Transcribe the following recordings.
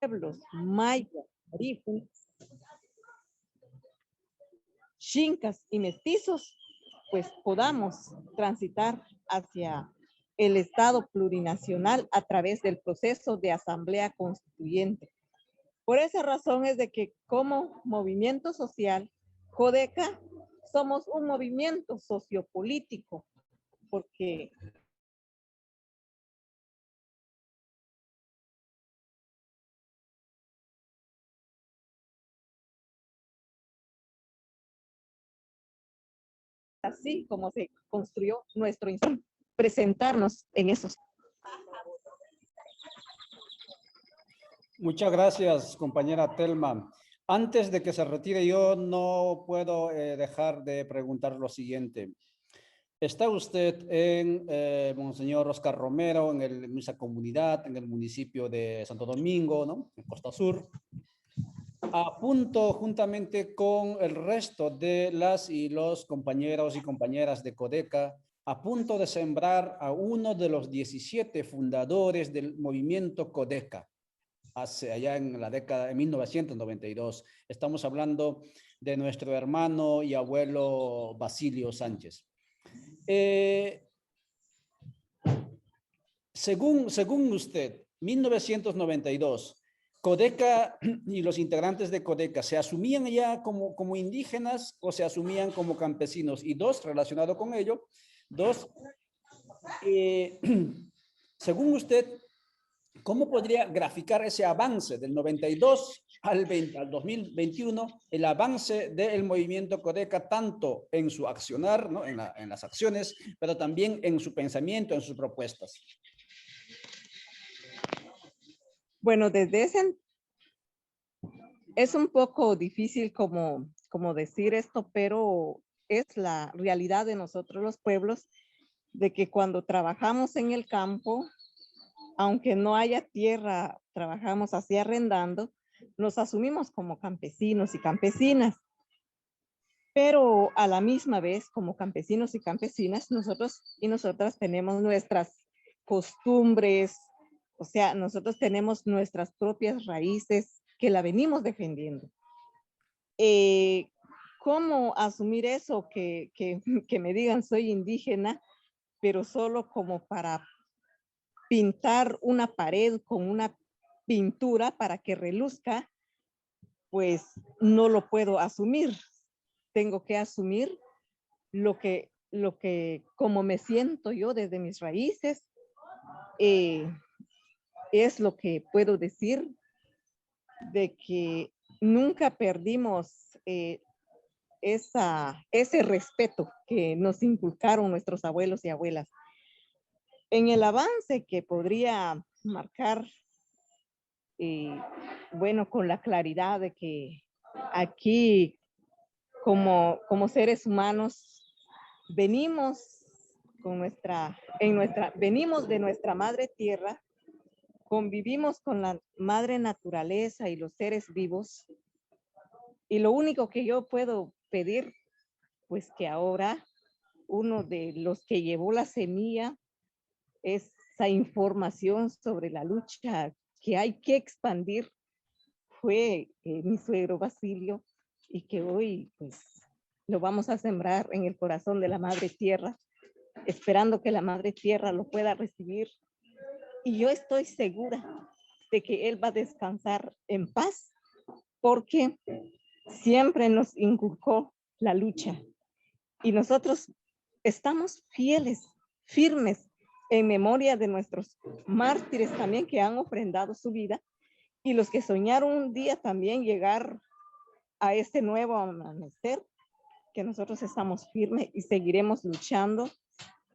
pueblos maya, arifu, chincas y mestizos, pues podamos transitar hacia el Estado plurinacional a través del proceso de asamblea constituyente. Por esa razón es de que como movimiento social, Codeca, somos un movimiento sociopolítico, porque así como se construyó nuestro instituto, presentarnos en esos. Muchas gracias, compañera Telma. Antes de que se retire, yo no puedo dejar de preguntar lo siguiente. Está usted en Monseñor Oscar Romero, en esa comunidad, en el municipio de Santo Domingo, ¿no? En Costa Sur, a punto, juntamente con el resto de las y los compañeros y compañeras de Codeca, a punto de sembrar a uno de los 17 fundadores del movimiento Codeca, allá en la década de 1992. Estamos hablando de nuestro hermano y abuelo Basilio Sánchez. Según usted, 1992, Codeca y los integrantes de Codeca, ¿se asumían ya como indígenas o se asumían como campesinos? Y dos, relacionado con ello, según usted, ¿cómo podría graficar ese avance del 92 al 2021, el avance del movimiento Codeca, tanto en su accionar, ¿no? en las acciones, pero también en su pensamiento, en sus propuestas? Bueno, desde ese es un poco difícil como decir esto, pero es la realidad de nosotros los pueblos, de que cuando trabajamos en el campo, aunque no haya tierra, trabajamos así arrendando, nos asumimos como campesinos y campesinas. Pero a la misma vez, como campesinos y campesinas, nosotros y nosotras tenemos nuestras costumbres, o sea, nosotros tenemos nuestras propias raíces que la venimos defendiendo. ¿Cómo asumir eso? Que me digan soy indígena, pero solo como para pintar una pared con una pintura para que reluzca, pues no lo puedo asumir. Tengo que asumir lo que como me siento yo desde mis raíces, es lo que puedo decir, de que nunca perdimos ese respeto que nos inculcaron nuestros abuelos y abuelas. En el avance que podría marcar, bueno, con la claridad de que aquí como seres humanos venimos venimos de nuestra madre tierra, convivimos con la madre naturaleza y los seres vivos, y lo único que yo puedo pedir, pues que ahora uno de los que llevó la semilla, esa información sobre la lucha que hay que expandir, fue mi suegro Basilio, y que hoy pues lo vamos a sembrar en el corazón de la madre tierra, esperando que la madre tierra lo pueda recibir. Y yo estoy segura de que él va a descansar en paz, porque siempre nos inculcó la lucha. Y nosotros estamos fieles, firmes, en memoria de nuestros mártires también que han ofrendado su vida, y los que soñaron un día también llegar a este nuevo amanecer, que nosotros estamos firmes y seguiremos luchando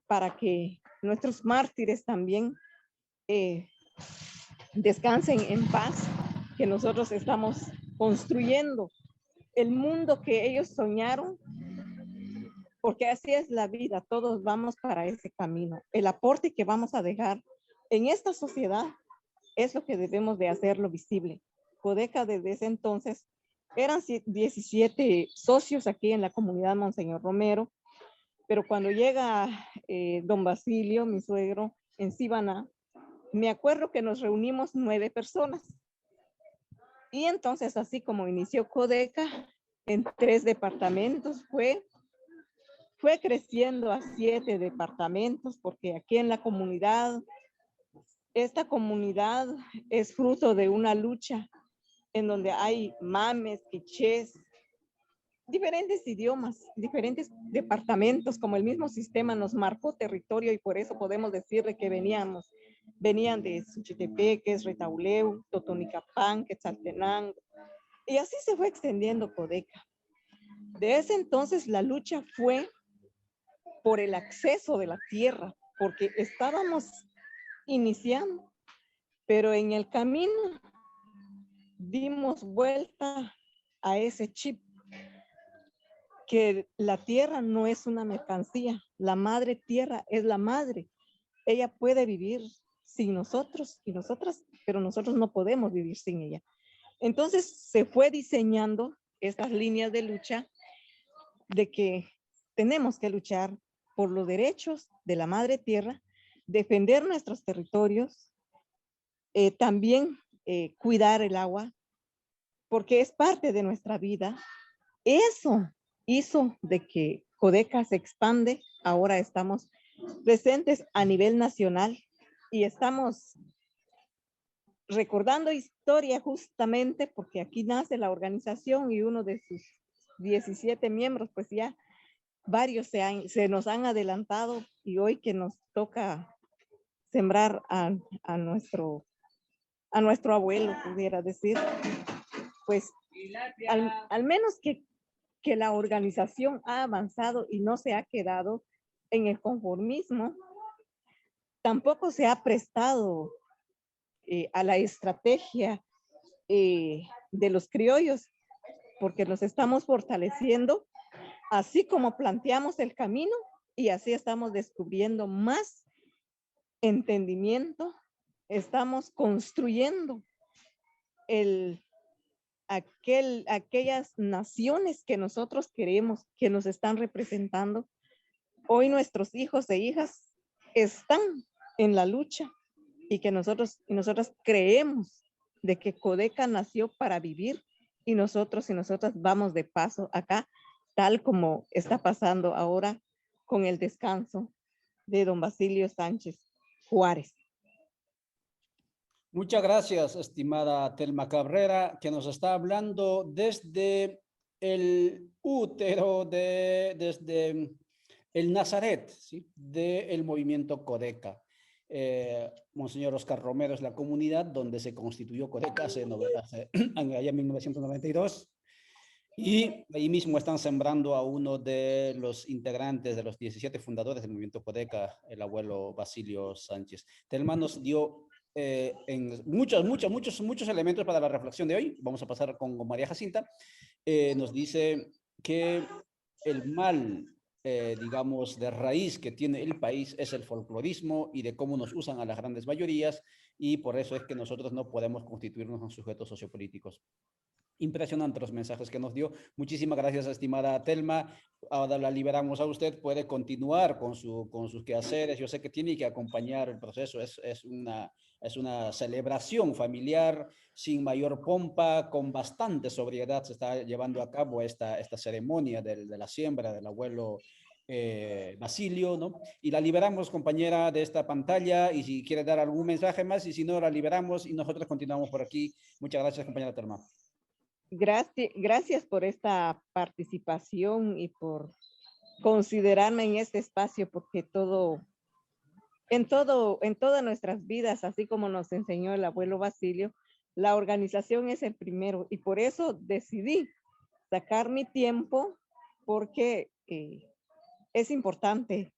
para que nuestros mártires también descansen en paz, que nosotros estamos construyendo el mundo que ellos soñaron, porque así es la vida, todos vamos para ese camino. El aporte que vamos a dejar en esta sociedad es lo que debemos de hacerlo visible. Codeca desde ese entonces eran 17 socios aquí en la comunidad Monseñor Romero, pero cuando llega don Basilio, mi suegro, en Sibaná, me acuerdo que nos reunimos 9 personas, Y entonces, así como inició Codeca, en 3 departamentos fue creciendo a 7 departamentos, porque aquí en la comunidad, esta comunidad es fruto de una lucha en donde hay mames, quichés, diferentes idiomas, diferentes departamentos, como el mismo sistema nos marcó territorio y por eso podemos decirle que venían de Suchitepeques, Retauleu, Totonicapán, Quetzaltenango, y así se fue extendiendo Codeca. De ese entonces la lucha fue por el acceso de la tierra, porque estábamos iniciando, pero en el camino dimos vuelta a ese chip, que la tierra no es una mercancía, la madre tierra es la madre, ella puede vivir sin nosotros y nosotras, pero nosotros no podemos vivir sin ella. Entonces se fue diseñando estas líneas de lucha de que tenemos que luchar por los derechos de la madre tierra, defender nuestros territorios, también cuidar el agua, porque es parte de nuestra vida. Eso hizo de que Codeca se expande. Ahora estamos presentes a nivel nacional y estamos recordando historia justamente porque aquí nace la organización y uno de sus 17 miembros, pues ya varios se nos han adelantado y hoy que nos toca sembrar a nuestro abuelo, pudiera decir, pues al menos que la organización ha avanzado y no se ha quedado en el conformismo, tampoco se ha prestado a la estrategia de los criollos, porque los estamos fortaleciendo, así como planteamos el camino y así estamos descubriendo más entendimiento, estamos construyendo aquellas naciones que nosotros queremos, que nos están representando. Hoy nuestros hijos e hijas están en la lucha y que nosotros y nosotras creemos de que Codeca nació para vivir y nosotros y nosotras vamos de paso acá, tal como está pasando ahora con el descanso de don Basilio Sánchez Juárez. Muchas gracias, estimada Telma Cabrera, que nos está hablando desde el útero, desde el Nazaret, ¿sí? Del movimiento Codeca. Monseñor Oscar Romero es la comunidad donde se constituyó Codeca allá en 1992. Y ahí mismo están sembrando a uno de los integrantes, de los 17 fundadores del movimiento Codeca, el abuelo Basilio Sánchez. Telma nos dio en muchos elementos para la reflexión de hoy. Vamos a pasar con María Jacinta. Nos dice que el mal, digamos, de raíz que tiene el país es el folclorismo y de cómo nos usan a las grandes mayorías, y por eso es que nosotros no podemos constituirnos en sujetos sociopolíticos. Impresionantes los mensajes que nos dio. Muchísimas gracias, estimada Telma. Ahora la liberamos a usted. Puede continuar con sus quehaceres. Yo sé que tiene que acompañar el proceso. Es una celebración familiar sin mayor pompa, con bastante sobriedad. Se está llevando a cabo esta ceremonia de la siembra del abuelo Basilio, ¿no? Y la liberamos, compañera, de esta pantalla. Y si quiere dar algún mensaje más, y si no, la liberamos y nosotros continuamos por aquí. Muchas gracias, compañera Telma. Gracias por esta participación y por considerarme en este espacio, porque en todas nuestras vidas, así como nos enseñó el abuelo Basilio, la organización es el primero y por eso decidí sacar mi tiempo, porque es importante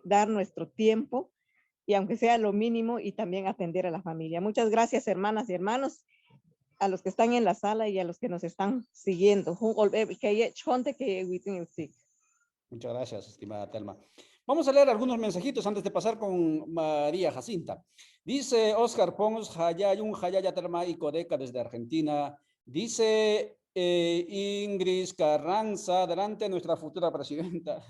dar nuestro tiempo y aunque sea lo mínimo, y también atender a la familia. Muchas gracias, hermanas y hermanos, a los que están en la sala y a los que nos están siguiendo. Muchas gracias, estimada Telma. Vamos a leer algunos mensajitos antes de pasar con María Jacinta. Dice Oscar Pons, Hayayun, Hayaya Telma y Codeca desde Argentina. Dice Ingrid Carranza, adelante nuestra futura presidenta.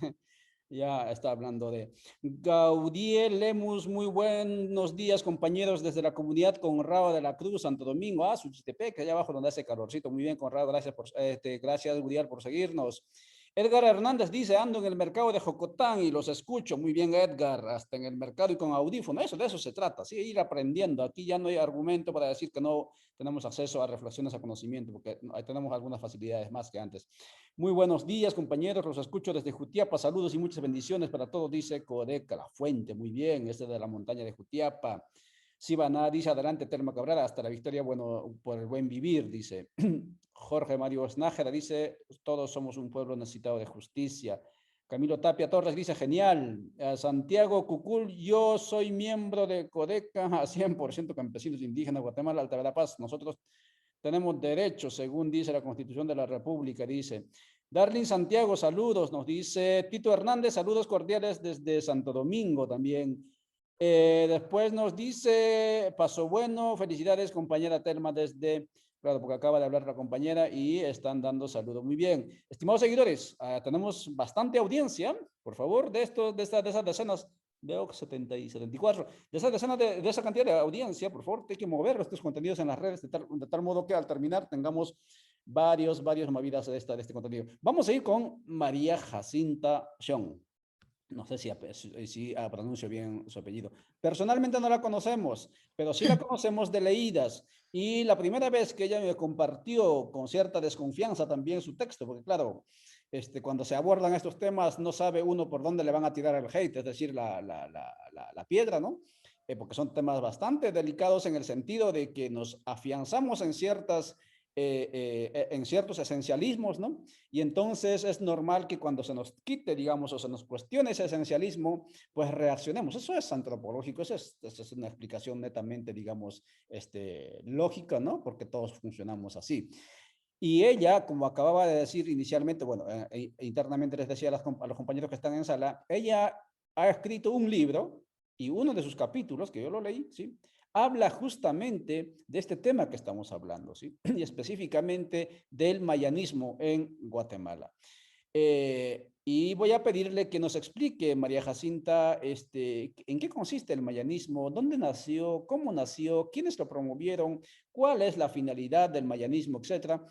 Ya está hablando de Gaudiel Lemus. Muy buenos días, compañeros, desde la comunidad Conrado de la Cruz, Santo Domingo, Suchitepec, allá abajo donde hace calorcito. Muy bien, Conrado, gracias gracias, Gaudiel, por seguirnos. Edgar Hernández dice, ando en el mercado de Jocotán y los escucho. Muy bien, Edgar, hasta en el mercado y con audífono. Eso, de eso se trata, sí, ir aprendiendo. Aquí ya no hay argumento para decir que no tenemos acceso a reflexiones, a conocimiento, porque ahí tenemos algunas facilidades más que antes. Muy buenos días, compañeros, los escucho desde Jutiapa. Saludos y muchas bendiciones para todos, dice Codeca, la fuente. Muy bien, este de la montaña de Jutiapa. Sibana dice, adelante, Telma Cabrera, hasta la victoria, bueno, por el buen vivir, dice. Jorge Mario Osnájera dice, todos somos un pueblo necesitado de justicia. Camilo Tapia Torres dice, genial. Santiago Cucul, yo soy miembro de Codeca, 100% campesinos indígenas, Guatemala, Alta Verapaz. Nosotros tenemos derechos, según dice la Constitución de la República, dice. Darlene Santiago, saludos, nos dice. Tito Hernández, saludos cordiales desde Santo Domingo también. Después nos dice, Paso Bueno, felicidades compañera Telma desde, claro, porque acaba de hablar la compañera y están dando saludos. Muy bien. Estimados seguidores, tenemos bastante audiencia, por favor, de esas decenas, veo 70 y 74, de esas decenas de esa cantidad de audiencia, por favor, hay que mover estos contenidos en las redes de tal modo que al terminar tengamos varias movidas de este contenido. Vamos a ir con María Jacinta Xiong. No sé si pronuncio bien su apellido. Personalmente no la conocemos, pero sí la conocemos de leídas. Y la primera vez que ella me compartió con cierta desconfianza también su texto, porque claro, cuando se abordan estos temas no sabe uno por dónde le van a tirar el hate, es decir, la piedra, ¿no? Porque son temas bastante delicados en el sentido de que nos afianzamos en ciertos esencialismos, ¿no? Y entonces es normal que cuando se nos quite, digamos, o se nos cuestione ese esencialismo, pues reaccionemos. Eso es antropológico, eso es una explicación netamente, digamos, lógica, ¿no? Porque todos funcionamos así. Y ella, como acababa de decir inicialmente, bueno, internamente les decía a los compañeros que están en sala, ella ha escrito un libro y uno de sus capítulos, que yo lo leí, ¿sí? Habla justamente de este tema que estamos hablando, ¿sí? Y específicamente del mayanismo en Guatemala. Y voy a pedirle que nos explique, María Jacinta, en qué consiste el mayanismo, dónde nació, cómo nació, quiénes lo promovieron, cuál es la finalidad del mayanismo, etcétera.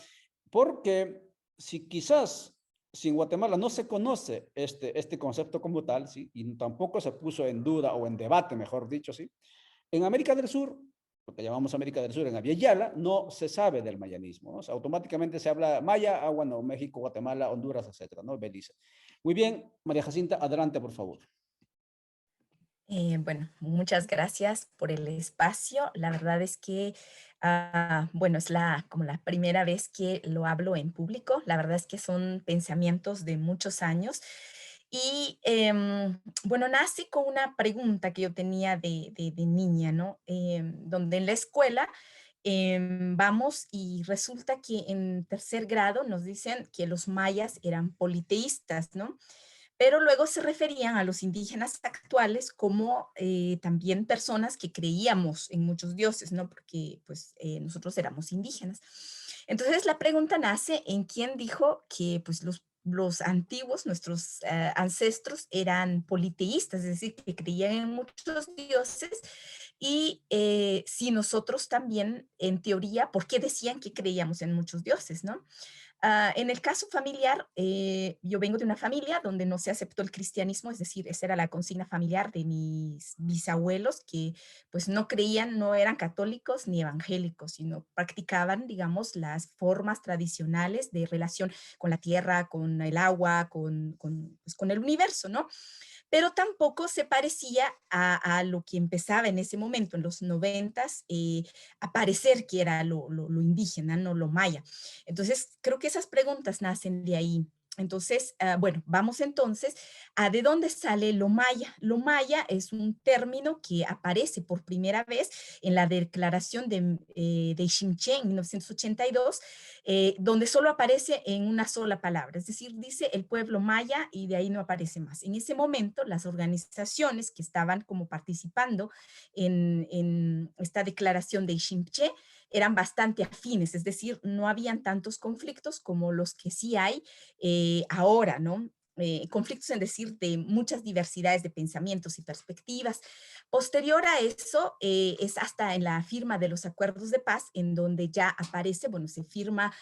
Porque si quizás si en Guatemala no se conoce este concepto como tal, ¿sí? Y tampoco se puso en duda o en debate, mejor dicho, ¿sí? En América del Sur, lo que llamamos América del Sur, en Aviala, no se sabe del mayanismo, ¿no? O sea, automáticamente se habla maya, bueno, México, Guatemala, Honduras, etcétera, ¿no? Belice. Muy bien, María Jacinta, adelante, por favor. Bueno, muchas gracias por el espacio. La verdad es que, bueno, es como la primera vez que lo hablo en público. La verdad es que son pensamientos de muchos años. Y bueno, nace con una pregunta que yo tenía de niña, ¿no? Donde en la escuela vamos y resulta que en tercer grado nos dicen que los mayas eran politeístas, ¿no? Pero luego se referían a los indígenas actuales como también personas que creíamos en muchos dioses, ¿no? Porque pues nosotros éramos indígenas. Entonces la pregunta nace en quién dijo que pues los antiguos, nuestros ancestros eran politeístas, es decir, que creían en muchos dioses y si nosotros también, en teoría, ¿por qué decían que creíamos en muchos dioses, no? En el caso familiar, yo vengo de una familia donde no se aceptó el cristianismo, es decir, esa era la consigna familiar de mis bisabuelos, que pues no creían, no eran católicos ni evangélicos, sino practicaban, digamos, las formas tradicionales de relación con la tierra, con el agua, pues, con el universo, ¿no? Pero tampoco se parecía a lo que empezaba en ese momento, en los 90s, a parecer que era lo indígena, no lo maya. Entonces, creo que esas preguntas nacen de ahí. Entonces, bueno, vamos entonces a de dónde sale lo maya. Lo maya es un término que aparece por primera vez en la declaración de Iximché en 1982, donde solo aparece en una sola palabra, es decir, dice el pueblo maya y de ahí no aparece más. En ese momento, las organizaciones que estaban como participando en esta declaración de Iximché eran bastante afines, es decir, no habían tantos conflictos como los que sí hay ahora, ¿no? conflictos en decir de muchas diversidades de pensamientos y perspectivas. Posterior a eso, es hasta en la firma de los acuerdos de paz, en donde ya aparece, bueno, se firma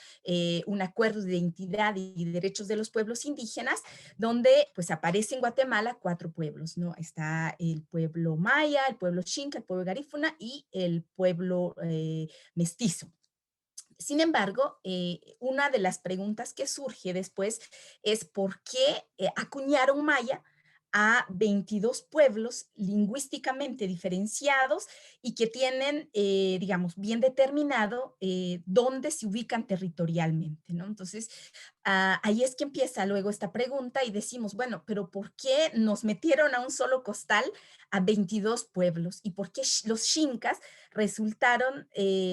un acuerdo de identidad y derechos de los pueblos indígenas, donde pues aparece en Guatemala 4 pueblos, ¿no? Está el pueblo maya, el pueblo xinca, el pueblo garífuna y el pueblo mestizo. Sin embargo, una de las preguntas que surge después es por qué acuñaron maya a 22 pueblos lingüísticamente diferenciados y que tienen, digamos, bien determinado dónde se ubican territorialmente, ¿no? Entonces, ahí es que empieza luego esta pregunta y decimos, bueno, pero ¿por qué nos metieron a un solo costal a 22 pueblos? ¿Y por qué los xincas resultaron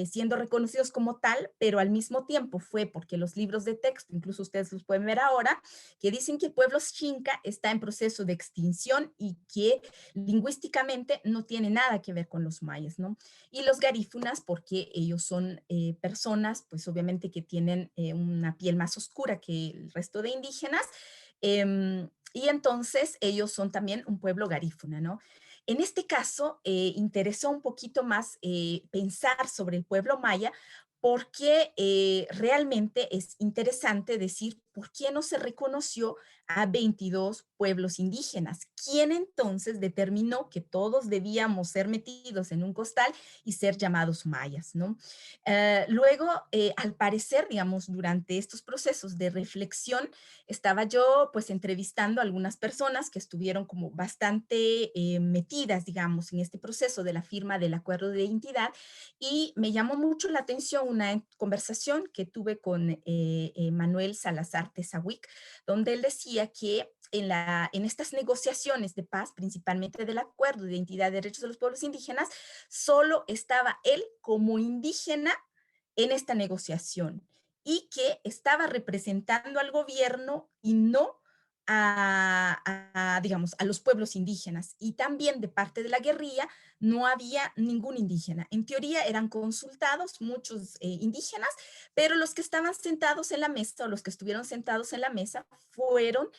siendo reconocidos como tal, pero al mismo tiempo fue porque los libros de texto, incluso ustedes los pueden ver ahora, que dicen que el pueblo xinca está en proceso de extinción y que lingüísticamente no tiene nada que ver con los mayas, ¿no? Y los garífunas porque ellos son personas, pues obviamente que tienen una piel más oscura que el resto de indígenas, y entonces ellos son también un pueblo garífuna, ¿no? En este caso, interesó un poquito más pensar sobre el pueblo maya porque realmente es interesante decir por qué no se reconoció a 22 pueblos indígenas. ¿Quién entonces determinó que todos debíamos ser metidos en un costal y ser llamados mayas, ¿no? Luego, al parecer, digamos, durante estos procesos de reflexión, estaba yo pues entrevistando a algunas personas que estuvieron como bastante metidas, digamos, en este proceso de la firma del acuerdo de identidad y me llamó mucho la atención una conversación que tuve con Manuel Salazar Tezahuic, donde él decía que en estas negociaciones de paz, principalmente del acuerdo de identidad de derechos de los pueblos indígenas, solo estaba él como indígena en esta negociación y que estaba representando al gobierno y no digamos, a los pueblos indígenas. Y también de parte de la guerrilla no había ningún indígena. En teoría eran consultados muchos indígenas, pero los que estaban sentados en la mesa o los que estuvieron sentados en la mesa fueron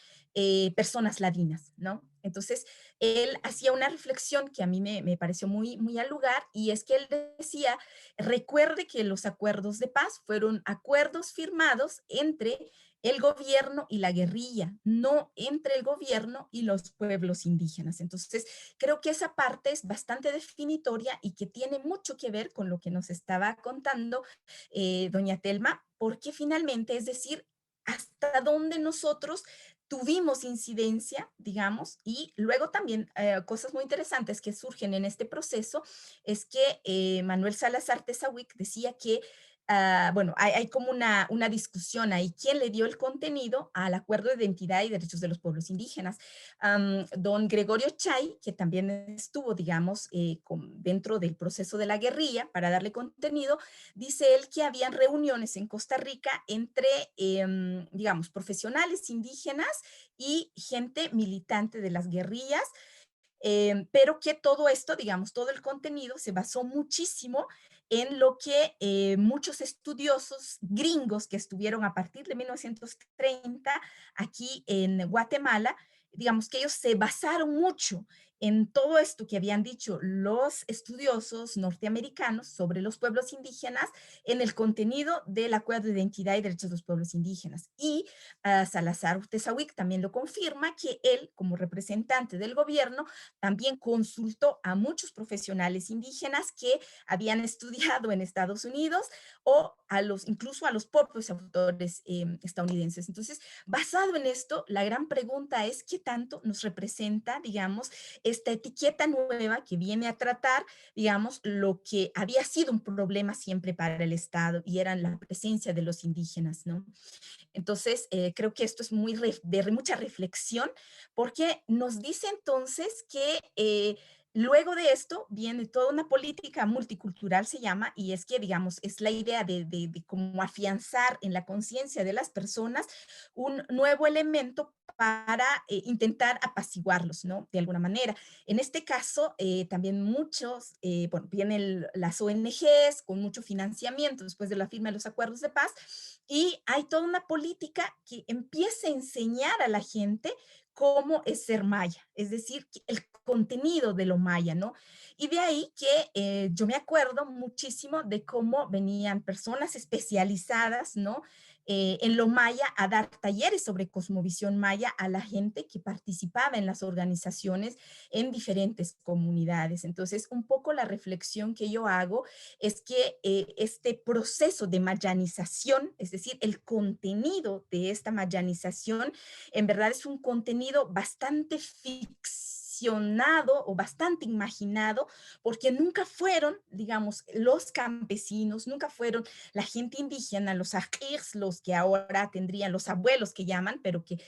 personas ladinas, ¿no? Entonces, él hacía una reflexión que a mí me pareció muy, muy al lugar y es que él decía, recuerde que los acuerdos de paz fueron acuerdos firmados entre el gobierno y la guerrilla, no entre el gobierno y los pueblos indígenas. Entonces, creo que esa parte es bastante definitoria y que tiene mucho que ver con lo que nos estaba contando doña Telma, porque finalmente, es decir, hasta dónde nosotros tuvimos incidencia, digamos, y luego también cosas muy interesantes que surgen en este proceso es que Manuel Salazar Tezahuic decía que bueno, hay como una discusión ahí. ¿Quién le dio el contenido al acuerdo de identidad y derechos de los pueblos indígenas? Don Gregorio Chay, que también estuvo, digamos, dentro del proceso de la guerrilla para darle contenido, dice él que habían reuniones en Costa Rica entre, digamos, profesionales indígenas y gente militante de las guerrillas, pero que todo esto, digamos, todo el contenido se basó muchísimo en lo que muchos estudiosos gringos que estuvieron a partir de 1930 aquí en Guatemala, digamos que ellos se basaron mucho en todo esto que habían dicho los estudiosos norteamericanos sobre los pueblos indígenas en el contenido del Acuerdo de Identidad y Derechos de los Pueblos Indígenas. Y Salazar Tezahuic también lo confirma que él, como representante del gobierno, también consultó a muchos profesionales indígenas que habían estudiado en Estados Unidos o incluso a los propios autores estadounidenses. Entonces, basado en esto, la gran pregunta es qué tanto nos representa, digamos, esta etiqueta nueva que viene a tratar, digamos, lo que había sido un problema siempre para el Estado y era la presencia de los indígenas, ¿no? Entonces, creo que esto es de mucha reflexión porque nos dice entonces que Luego de esto viene toda una política multicultural, se llama, y es que, digamos, es la idea de cómo afianzar en la conciencia de las personas un nuevo elemento para intentar apaciguarlos, ¿no? De alguna manera. En este caso, también muchos, bueno, vienen las ONGs con mucho financiamiento después de la firma de los acuerdos de paz, y hay toda una política que empieza a enseñar a la gente cómo es ser maya, es decir, el contenido de lo maya, ¿no? Y de ahí que yo me acuerdo muchísimo de cómo venían personas especializadas, ¿no? En lo maya a dar talleres sobre cosmovisión maya a la gente que participaba en las organizaciones en diferentes comunidades. Entonces, un poco la reflexión que yo hago es que este proceso de mayanización, es decir, el contenido de esta mayanización, en verdad es un contenido bastante ficcionado o bastante imaginado, porque nunca fueron, digamos, los campesinos, nunca fueron la gente indígena, los ajirs, los que ahora tendrían los abuelos que llaman, pero que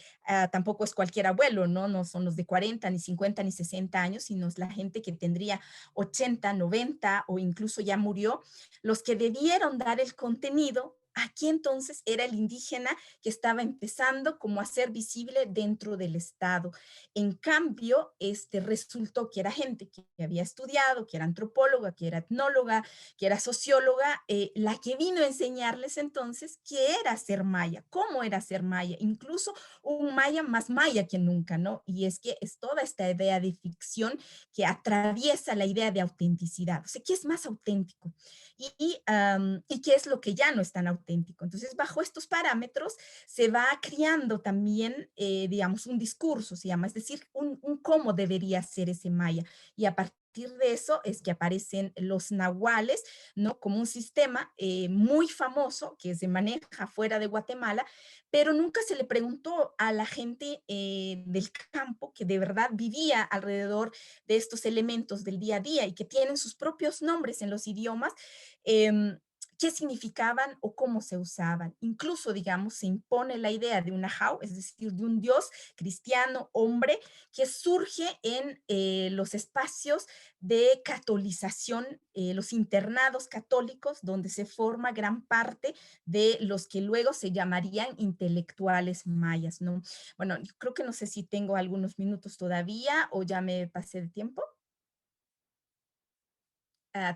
tampoco es cualquier abuelo, ¿no? No son los de 40, ni 50, ni 60 años, sino es la gente que tendría 80, 90 o incluso ya murió, los que debieron dar el contenido. Aquí entonces era el indígena que estaba empezando como a ser visible dentro del Estado. En cambio, resultó que era gente que había estudiado, que era antropóloga, que era etnóloga, que era socióloga, la que vino a enseñarles entonces qué era ser maya, cómo era ser maya, incluso un maya más maya que nunca, ¿no? Y es que es toda esta idea de ficción que atraviesa la idea de autenticidad. O sea, ¿qué es más auténtico? Y qué es lo que ya no es tan auténtico. Entonces, bajo estos parámetros se va creando también, digamos, un discurso, se llama, es decir, un cómo debería ser ese maya. Y a partir de eso es que aparecen los nahuales, ¿no? Como un sistema muy famoso que se maneja fuera de Guatemala, pero nunca se le preguntó a la gente del campo que de verdad vivía alrededor de estos elementos del día a día y que tienen sus propios nombres en los idiomas, eh, qué significaban o cómo se usaban. Incluso, digamos, se impone la idea de una Jau, es decir, de un Dios cristiano, hombre, que surge en los espacios de catolización, los internados católicos, donde se forma gran parte de los que luego se llamarían intelectuales mayas, ¿no? Bueno, yo creo que no sé si tengo algunos minutos todavía o ya me pasé de tiempo.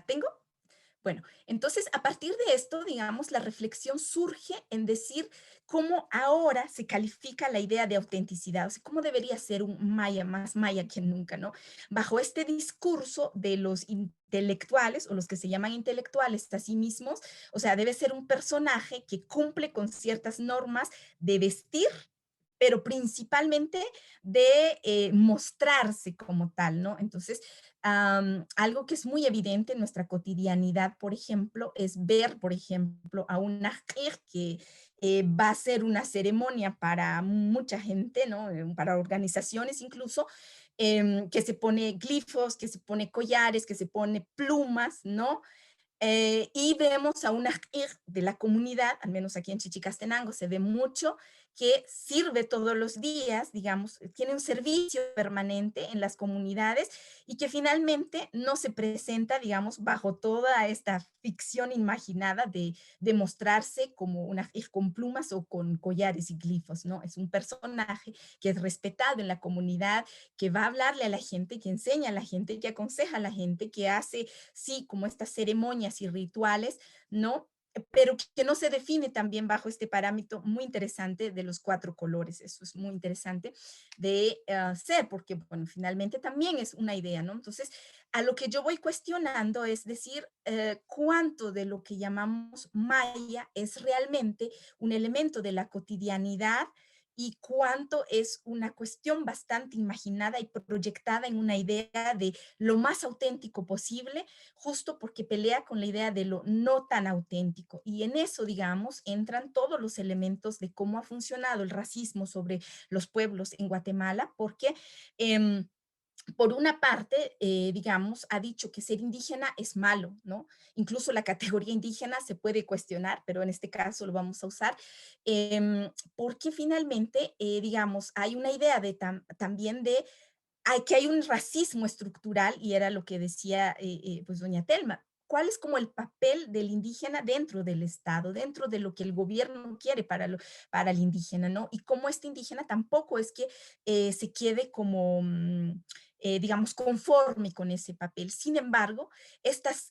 ¿Tengo? Bueno, entonces a partir de esto, digamos, la reflexión surge en decir cómo ahora se califica la idea de autenticidad, o sea, cómo debería ser un maya más maya que nunca, ¿no? Bajo este discurso de los intelectuales o los que se llaman intelectuales a sí mismos, o sea, debe ser un personaje que cumple con ciertas normas de vestir, pero principalmente de mostrarse como tal, ¿no? Entonces, algo que es muy evidente en nuestra cotidianidad, por ejemplo, es ver, por ejemplo, a una mujer que va a ser una ceremonia para mucha gente, ¿no? Para organizaciones incluso, que se pone glifos, que se pone collares, que se pone plumas, ¿no? Y vemos a una de la comunidad, al menos aquí en Chichicastenango se ve mucho, que sirve todos los días, digamos, tiene un servicio permanente en las comunidades y que finalmente no se presenta, digamos, bajo toda esta ficción imaginada de mostrarse como una con plumas o con collares y glifos, ¿no? Es un personaje que es respetado en la comunidad, que va a hablarle a la gente, que enseña a la gente, que aconseja a la gente, que hace sí, como estas ceremonias y rituales, ¿no? Pero que no se define también bajo este parámetro muy interesante de los 4 colores. Eso es muy interesante de ser, porque, bueno, finalmente también es una idea, ¿no? Entonces, a lo que yo voy cuestionando es decir, cuánto de lo que llamamos maya es realmente un elemento de la cotidianidad y cuánto es una cuestión bastante imaginada y proyectada en una idea de lo más auténtico posible, justo porque pelea con la idea de lo no tan auténtico. Y en eso, digamos, entran todos los elementos de cómo ha funcionado el racismo sobre los pueblos en Guatemala, porque por una parte, digamos, ha dicho que ser indígena es malo, ¿no? Incluso la categoría indígena se puede cuestionar, pero en este caso lo vamos a usar, porque finalmente, digamos, hay una idea de también de que hay un racismo estructural, y era lo que decía pues doña Telma. ¿Cuál es como el papel del indígena dentro del Estado, dentro de lo que el gobierno quiere para el indígena, ¿no? Y cómo este indígena tampoco es que se quede como, digamos, conforme con ese papel. Sin embargo,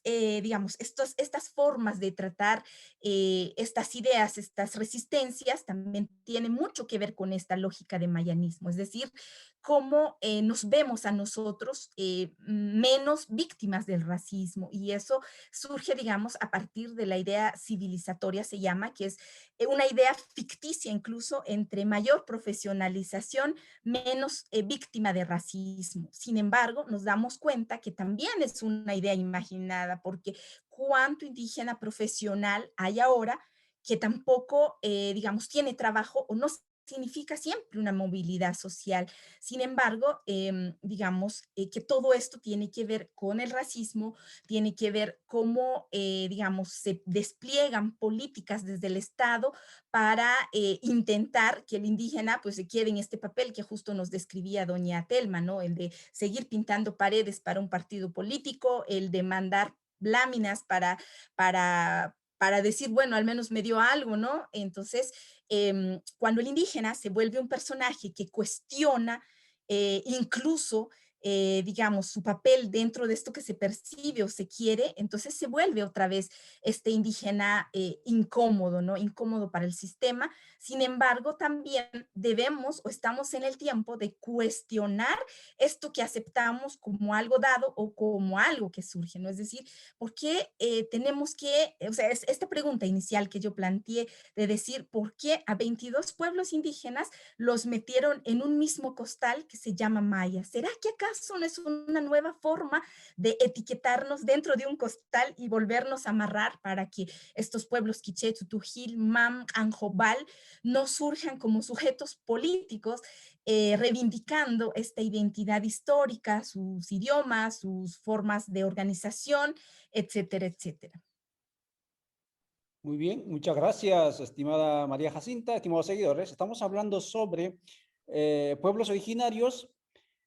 digamos, estas formas de tratar estas ideas, estas resistencias, también tienen mucho que ver con esta lógica de mayanismo, es decir, cómo nos vemos a nosotros menos víctimas del racismo. Y eso surge, digamos, a partir de la idea civilizatoria, se llama, que es una idea ficticia incluso entre mayor profesionalización, menos víctima de racismo. Sin embargo, nos damos cuenta que también es una idea imaginada, porque cuánto indígena profesional hay ahora que tampoco, digamos, tiene trabajo o no significa siempre una movilidad social. Sin embargo, digamos que todo esto tiene que ver con el racismo, tiene que ver cómo, digamos, se despliegan políticas desde el Estado para intentar que el indígena pues se quede en este papel que justo nos describía doña Telma, ¿no? El de seguir pintando paredes para un partido político, el de mandar láminas para decir, bueno, al menos me dio algo, ¿no? Entonces, cuando el indígena se vuelve un personaje que cuestiona incluso, digamos, su papel dentro de esto que se percibe o se quiere, entonces se vuelve otra vez este indígena incómodo, ¿no? Incómodo para el sistema. Sin embargo, también debemos o estamos en el tiempo de cuestionar esto que aceptamos como algo dado o como algo que surge, ¿no? Es decir, ¿por qué tenemos que, o sea, es esta pregunta inicial que yo planteé de decir, ¿por qué a 22 pueblos indígenas los metieron en un mismo costal que se llama maya? ¿Será que acaso no es una nueva forma de etiquetarnos dentro de un costal y volvernos a amarrar para que estos pueblos quiché, tutujil, mam, anjobal no surjan como sujetos políticos reivindicando esta identidad histórica, sus idiomas, sus formas de organización, etcétera, etcétera? Muy bien, muchas gracias, estimada María Jacinta, estimados seguidores. Estamos hablando sobre pueblos originarios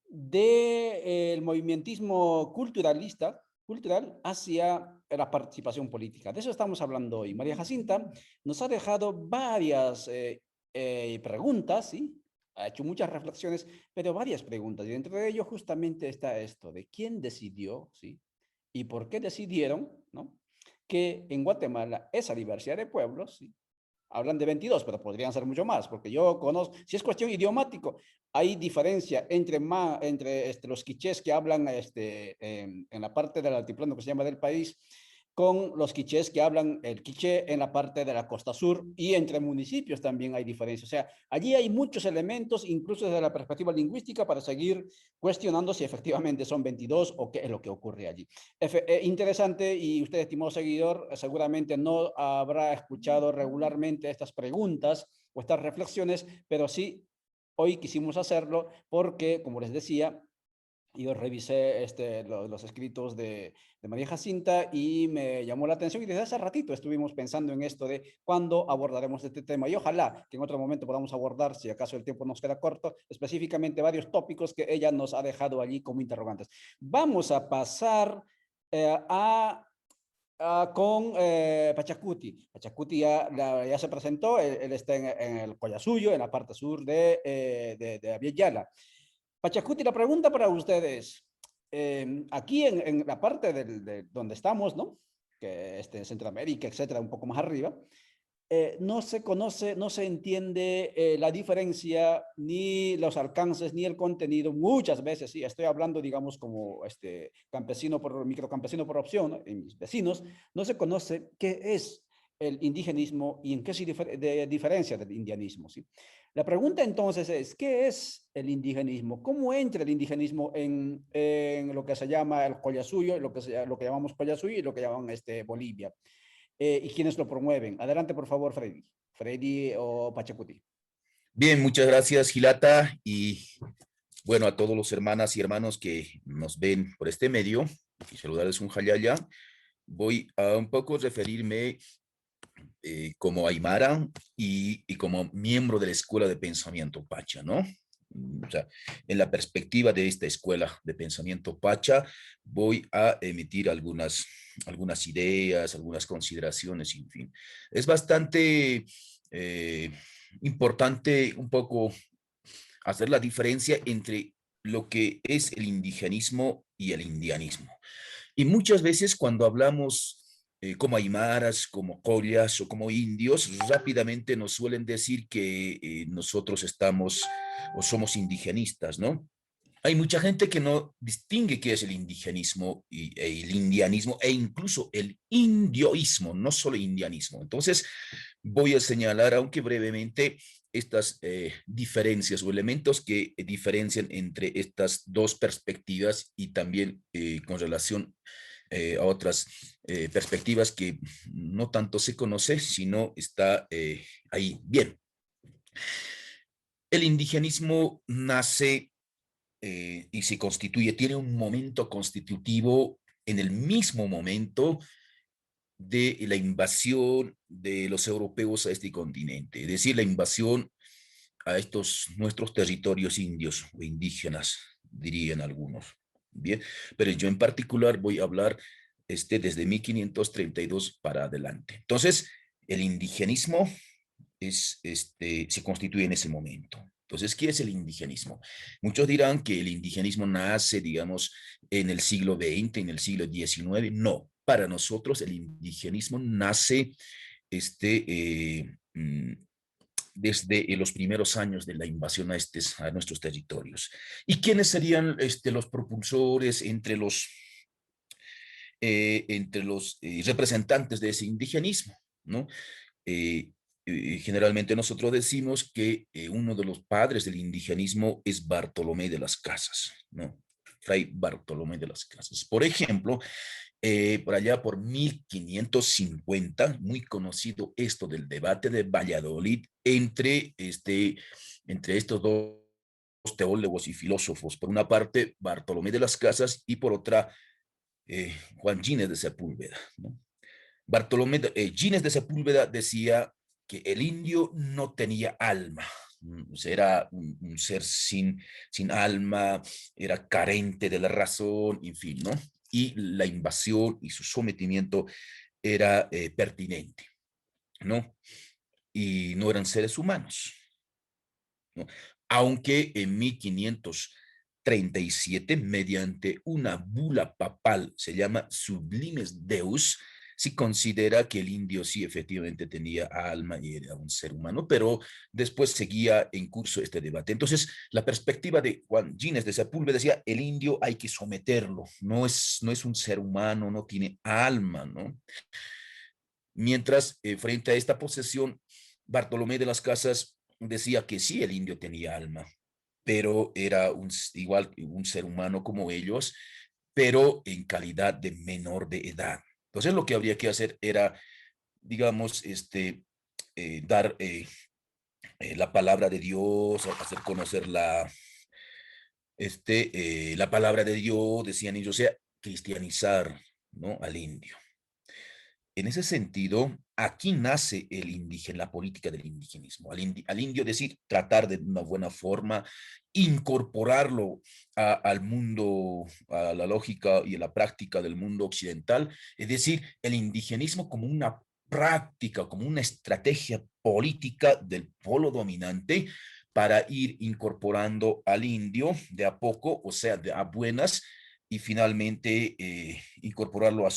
del movimentismo cultural hacia la participación política. De eso estamos hablando hoy. María Jacinta nos ha dejado varias preguntas, ¿sí? Ha hecho muchas reflexiones, pero varias preguntas. Y dentro de ello justamente está esto, de quién decidió, ¿sí? Y por qué decidieron, ¿no? Que en Guatemala esa diversidad de pueblos, ¿sí? Hablan de 22, pero podrían ser mucho más, porque yo conozco, si es cuestión idiomático, hay diferencia entre los quichés que hablan en la parte del altiplano que se llama del país, con los quichés que hablan el quiché en la parte de la costa sur, y entre municipios también hay diferencia. O sea, allí hay muchos elementos, incluso desde la perspectiva lingüística, para seguir cuestionando si efectivamente son 22 o qué es lo que ocurre allí. Interesante, y usted, estimado seguidor, seguramente no habrá escuchado regularmente estas preguntas o estas reflexiones, pero sí, hoy quisimos hacerlo porque, como les decía, yo revisé los escritos de María Jacinta y me llamó la atención, y desde hace ratito estuvimos pensando en esto de cuándo abordaremos este tema, y ojalá que en otro momento podamos abordar, si acaso el tiempo nos queda corto, específicamente varios tópicos que ella nos ha dejado allí como interrogantes. Vamos a pasar con Pachacuti. Pachacuti ya se presentó, él está en el Collasuyo, en la parte sur de Aviala. Pachacuti, la pregunta para ustedes, aquí en la parte de donde estamos, ¿no? Que en Centroamérica, etcétera, un poco más arriba, no se conoce, no se entiende la diferencia, ni los alcances, ni el contenido. Muchas veces, sí, estoy hablando, digamos, como microcampesino por opción, ¿no? En mis vecinos, no se conoce qué es el indigenismo y en qué se diferencia del indianismo, ¿sí? La pregunta entonces es, ¿qué es el indigenismo? ¿Cómo entra el indigenismo en lo que se llama el Collasuyo, lo que llamamos Collasuyo y lo que llaman Bolivia? Y quiénes lo promueven? Adelante, por favor, Freddy. Freddy o Pachacuti. Bien, muchas gracias, Gilata, y bueno, a todos los hermanas y hermanos que nos ven por este medio, y saludarles un jalaya. Voy a un poco referirme como Aymara y como miembro de la Escuela de Pensamiento Pacha, ¿no? O sea, en la perspectiva de esta escuela de pensamiento Pacha, voy a emitir algunas ideas, algunas consideraciones, en fin. Es bastante importante un poco hacer la diferencia entre lo que es el indigenismo y el indianismo. Y muchas veces cuando hablamos como aymaras, como collas o como indios, rápidamente nos suelen decir que nosotros estamos o somos indigenistas, ¿no? Hay mucha gente que no distingue qué es el indigenismo y el indianismo e incluso el indioísmo, no solo indianismo. Entonces, voy a señalar, aunque brevemente, estas diferencias o elementos que diferencian entre estas dos perspectivas y también con relación a otras perspectivas que no tanto se conoce, sino está ahí. Bien, el indigenismo nace y se constituye, tiene un momento constitutivo en el mismo momento de la invasión de los europeos a este continente, es decir, la invasión a estos nuestros territorios indios o indígenas, dirían algunos. Bien, pero yo en particular voy a hablar desde 1532 para adelante. Entonces, el indigenismo se constituye en ese momento. Entonces, ¿qué es el indigenismo? Muchos dirán que el indigenismo nace, digamos, en el siglo XX, en el siglo XIX. No, para nosotros el indigenismo nace desde los primeros años de la invasión a nuestros territorios. ¿Y quiénes serían los propulsores entre los representantes de ese indigenismo? ¿No? Eh, Generalmente nosotros decimos que uno de los padres del indigenismo es Bartolomé de las Casas, ¿no? Fray Bartolomé de las Casas. Por ejemplo, por allá por 1550, muy conocido esto del debate de Valladolid entre estos dos teólogos y filósofos. Por una parte, Bartolomé de las Casas y por otra, Juan Gines de Sepúlveda, ¿no? Gines de Sepúlveda decía que el indio no tenía alma, era un ser sin alma, era carente de la razón, en fin, ¿no? Y la invasión y su sometimiento era pertinente, ¿no? Y no eran seres humanos, ¿no? Aunque en 1537, mediante una bula papal, se llama Sublimes Deus, sí considera que el indio sí efectivamente tenía alma y era un ser humano, pero después seguía en curso este debate. Entonces, la perspectiva de Juan Gines de Sepúlveda decía, el indio hay que someterlo, no es un ser humano, no tiene alma, ¿no? Mientras, frente a esta posesión, Bartolomé de las Casas decía que sí, el indio tenía alma, pero era igual un ser humano como ellos, pero en calidad de menor de edad. Entonces lo que habría que hacer era, digamos, dar la palabra de Dios, hacer conocer la palabra de Dios, decían ellos, o sea, cristianizar, ¿no? Al indio. En ese sentido, aquí nace la política del indigenismo. Al indio decir, tratar de una buena forma, incorporarlo al mundo, a la lógica y a la práctica del mundo occidental, es decir, el indigenismo como una práctica, como una estrategia política del polo dominante para ir incorporando al indio de a poco, o sea, de a buenas, y finalmente incorporarlo a,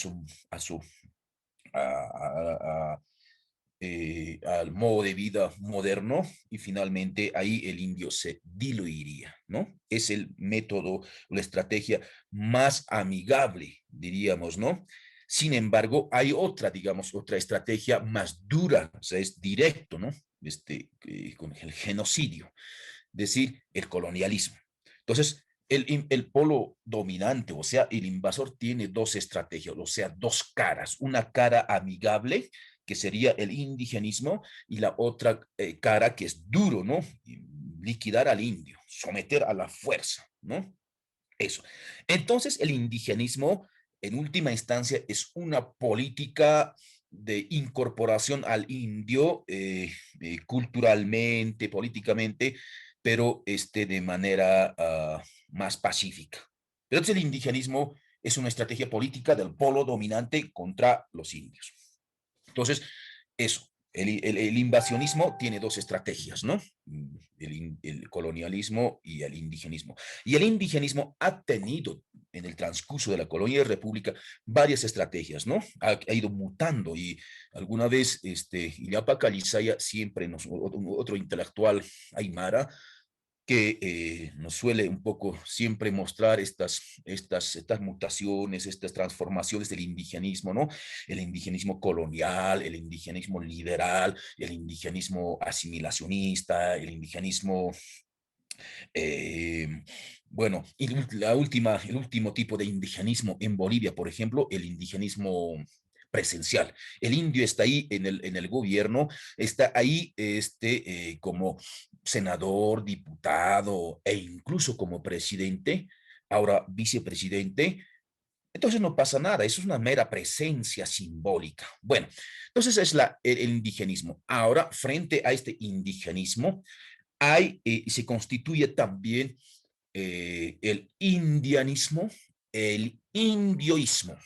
al modo de vida moderno y finalmente ahí el indio se diluiría, ¿no? Es el método, la estrategia más amigable, diríamos, ¿no? Sin embargo, hay otra, digamos, otra estrategia más dura, o sea, es directo, ¿no? Con el genocidio, es decir, el colonialismo. Entonces, el polo dominante, o sea, el invasor tiene dos estrategias, o sea, dos caras. Una cara amigable, que sería el indigenismo, y la otra cara que es duro, ¿no? Liquidar al indio, someter a la fuerza, ¿no? Eso. Entonces, el indigenismo, en última instancia, es una política de incorporación al indio culturalmente, políticamente, pero de manera más pacífica. Pero entonces el indigenismo es una estrategia política del polo dominante contra los indios. Entonces, eso, el invasionismo tiene dos estrategias, ¿no? El colonialismo y el indigenismo. Y el indigenismo ha tenido en el transcurso de la colonia y república varias estrategias, ¿no? Ha ido mutando y alguna vez Illapa Calizaya siempre otro intelectual aymara que nos suele un poco siempre mostrar estas mutaciones, estas transformaciones del indigenismo, ¿no? El indigenismo colonial, el indigenismo liberal, el indigenismo asimilacionista, el indigenismo bueno, y el último tipo de indigenismo en Bolivia, por ejemplo, el indigenismo presencial. El indio está ahí en el gobierno, está ahí como senador, diputado e incluso como presidente, ahora vicepresidente. Entonces no pasa nada, eso es una mera presencia simbólica. Bueno, entonces es el indigenismo. Ahora, frente a este indigenismo, se constituye también el indianismo, el indioísmo.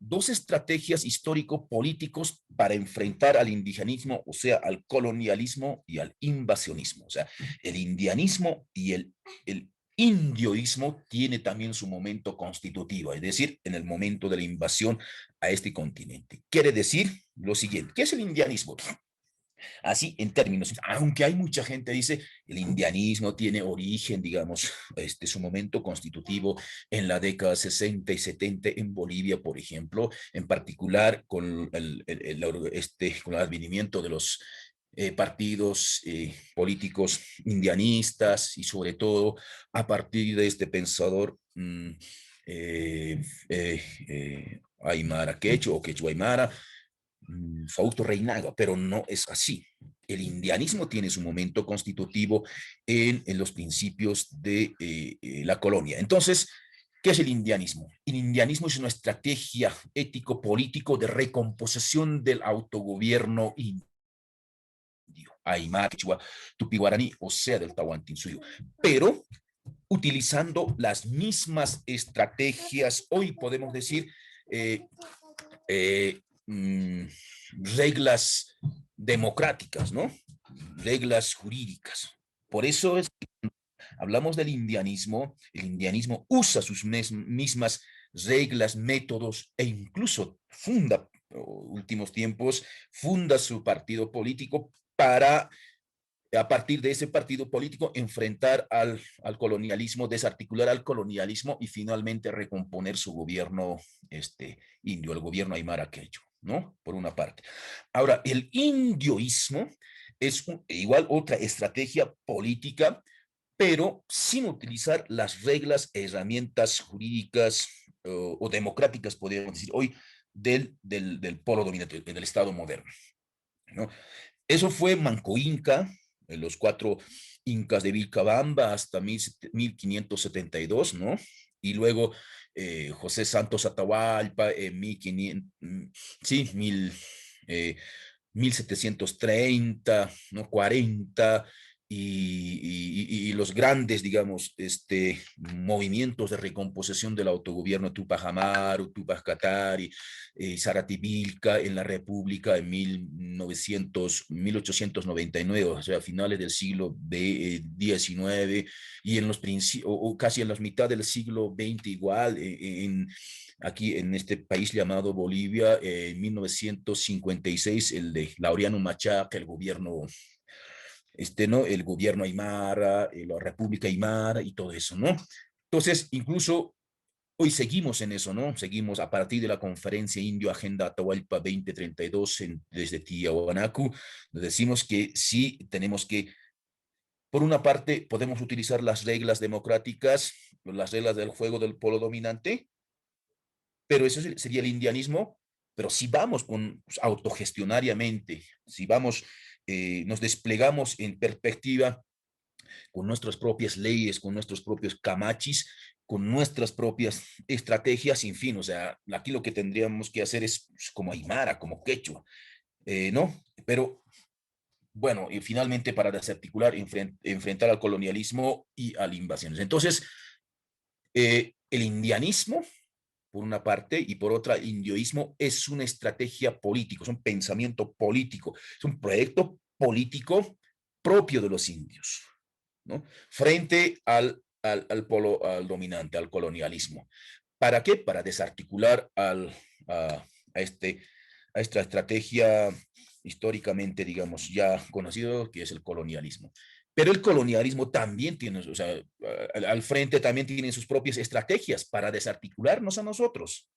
Dos estrategias histórico-políticos para enfrentar al indigenismo, o sea, al colonialismo y al invasionismo. O sea, el indianismo y el indioísmo tiene también su momento constitutivo, es decir, en el momento de la invasión a este continente. Quiere decir lo siguiente, ¿qué es el indianismo? Así en términos, aunque hay mucha gente dice, el indianismo tiene origen, digamos, su momento constitutivo en la década 60 y 70 en Bolivia, por ejemplo, en particular con con el advenimiento de los partidos políticos indianistas y sobre todo a partir de este pensador Aymara Quechua o Quechua Aymara, Fausto Reinaga, pero no es así. El indianismo tiene su momento constitutivo en los principios de la colonia. Entonces, ¿qué es el indianismo? El indianismo es una estrategia ético-político de recomposición del autogobierno indio, Aymara, Quechua, Tupi-Guaraní, o sea, del Tahuantinsuyo, pero utilizando las mismas estrategias, hoy podemos decir, eh, eh, reglas democráticas, ¿no? Reglas jurídicas. Por eso es que hablamos del indianismo, el indianismo usa sus mismas reglas, métodos e incluso últimos tiempos, funda su partido político para a partir de ese partido político enfrentar al colonialismo, desarticular al colonialismo y finalmente recomponer su gobierno indio, el gobierno aymara quechua, ¿no? Por una parte. Ahora, el indioísmo es igual otra estrategia política, pero sin utilizar las reglas, herramientas jurídicas o democráticas, podríamos decir hoy, del polo dominante, del Estado moderno, ¿no? Eso fue Manco Inca, los 4 incas de Vilcabamba hasta 1572, ¿no? Y luego José Santos Atahualpa en 1500, sí, 1730, ¿no? 40, y los grandes, digamos, movimientos de recomposición del autogobierno Tupac Amaru, Tupac Katari, Sarativilca en la República en 1899, o sea, a finales del siglo XIX, y en los o casi en la mitad del siglo XX igual, aquí en este país llamado Bolivia, en 1956, el de Laureano Machaca, el gobierno ¿no? El gobierno aymara, la República Aymara y todo eso, ¿no? Entonces, incluso hoy seguimos en eso, ¿no? Seguimos a partir de la conferencia Indio Agenda Atahualpa 2032 desde Tiahuanacu, decimos que sí tenemos que, por una parte, podemos utilizar las reglas democráticas, las reglas del juego del polo dominante, pero eso sería el indianismo, pero si vamos autogestionariamente, si vamos, nos desplegamos en perspectiva con nuestras propias leyes, con nuestros propios camachis, con nuestras propias estrategias, en fin, o sea, aquí lo que tendríamos que hacer es como aymara, como quechua, ¿no? Pero bueno, y finalmente para desarticular, enfrentar al colonialismo y a las invasiones. Entonces, el indianismo, por una parte, y por otra, el indioísmo es una estrategia política, es un pensamiento político, es un proyecto político propio de los indios, ¿no? Frente al polo al dominante, al colonialismo. ¿Para qué? Para desarticular a, este, a esta estrategia históricamente, digamos, ya conocido, que es el colonialismo. Pero el colonialismo también tiene, o sea, al frente también tiene sus propias estrategias para desarticularnos a nosotros.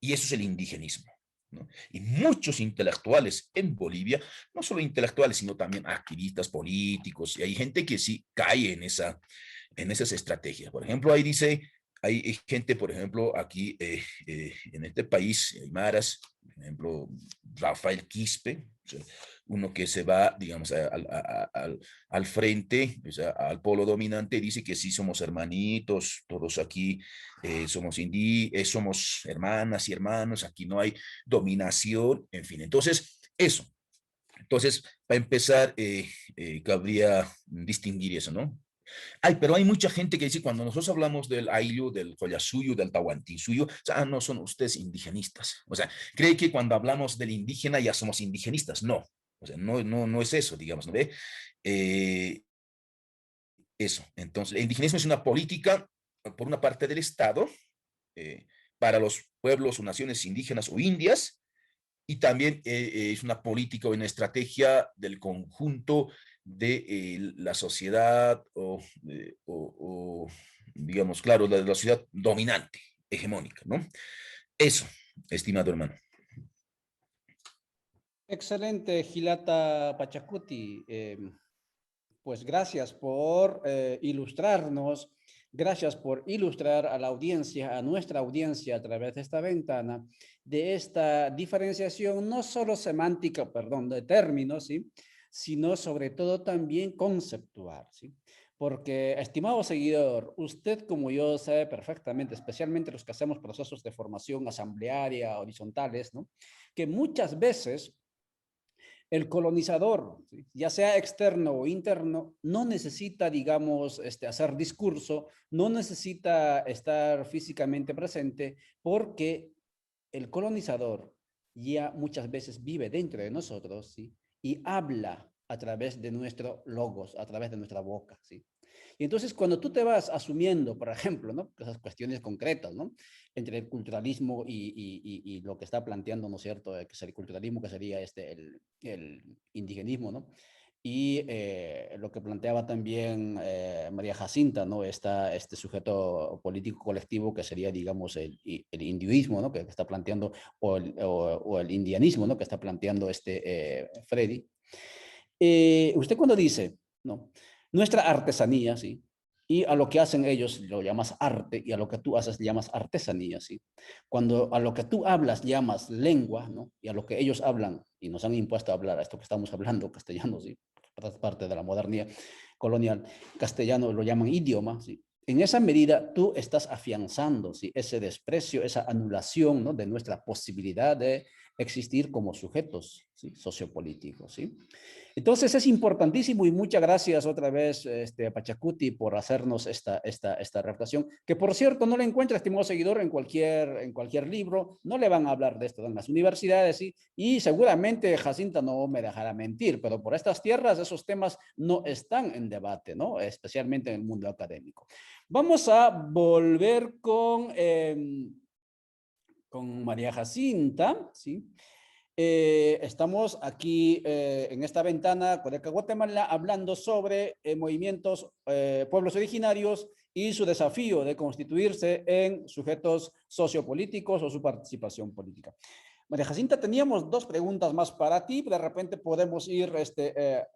Y eso es el indigenismo, ¿no? Y muchos intelectuales en Bolivia, no solo intelectuales, sino también activistas políticos, y hay gente que sí cae en esas estrategias. Por ejemplo, ahí dice, hay gente, por ejemplo, aquí en este país, Aymaras, por ejemplo, Rafael Quispe, o sea, uno que se va, digamos, al frente, o sea, al polo dominante, dice que sí somos hermanitos, todos aquí somos hermanas y hermanos, aquí no hay dominación, en fin. Entonces, eso. Entonces, para empezar, cabría distinguir eso, ¿no? Ay, pero hay mucha gente que dice, cuando nosotros hablamos del Ayllu, del Collasuyo, del Tahuantinsuyo, o sea, no son ustedes indigenistas. O sea, cree que cuando hablamos del indígena ya somos indigenistas. No, o sea, no es eso, digamos, ¿no ve? Eh, eso. Entonces, el indigenismo es una política, por una parte del Estado, eh, para los pueblos o naciones indígenas o indias, y también es una política o una estrategia del conjunto de la sociedad digamos, claro, la sociedad dominante, hegemónica, ¿no? Eso, estimado hermano. Excelente, Gilata Pachacuti. Pues gracias por ilustrarnos, gracias por ilustrar a la audiencia, a nuestra audiencia a través de esta ventana, de esta diferenciación no solo semántica, perdón, de términos, ¿sí? Sino sobre todo también conceptual, ¿sí? Porque, estimado seguidor, usted como yo sabe perfectamente, especialmente los que hacemos procesos de formación asamblearia, horizontales, ¿no? Que muchas veces el colonizador, ¿sí?, ya sea externo o interno, no necesita, digamos, hacer discurso, no necesita estar físicamente presente, porque el colonizador ya muchas veces vive dentro de nosotros, ¿sí?, y habla a través de nuestro logos, a través de nuestra boca, ¿sí? Y entonces cuando tú te vas asumiendo, por ejemplo, ¿no?, esas cuestiones concretas, ¿no?, entre el culturalismo y lo que está planteando, ¿no es cierto?, que es el culturalismo, que sería el indigenismo, ¿no? Y lo que planteaba también María Jacinta, ¿no?, este sujeto político colectivo que sería, digamos, el hinduismo, ¿no?, que está planteando, o el indianismo, ¿no?, que está planteando Freddy. Usted cuando dice, no, nuestra artesanía, ¿sí?, y a lo que hacen ellos lo llamas arte, y a lo que tú haces llamas artesanía, ¿sí? Cuando a lo que tú hablas llamas lengua, ¿no?, y a lo que ellos hablan, y nos han impuesto a hablar a esto que estamos hablando, castellano, ¿sí?, parte de la modernidad colonial, castellano lo llaman idioma, ¿sí? En esa medida tú estás afianzando, ¿sí?, ese desprecio, esa anulación, ¿no?, de nuestra posibilidad de existir como sujetos, ¿sí?, sociopolíticos, ¿sí? Entonces es importantísimo, y muchas gracias otra vez Pachacuti por hacernos esta reflexión, que por cierto no la encuentra, estimado seguidor, en cualquier libro, no le van a hablar de esto en las universidades, ¿sí? Y seguramente Jacinta no me dejará mentir, pero por estas tierras esos temas no están en debate, ¿no?, especialmente en el mundo académico. Vamos a volver con María Jacinta, ¿sí? Estamos aquí en esta ventana Codeca Guatemala hablando sobre movimientos pueblos originarios y su desafío de constituirse en sujetos sociopolíticos o su participación política. María Jacinta, teníamos dos preguntas más para ti, de repente podemos ir,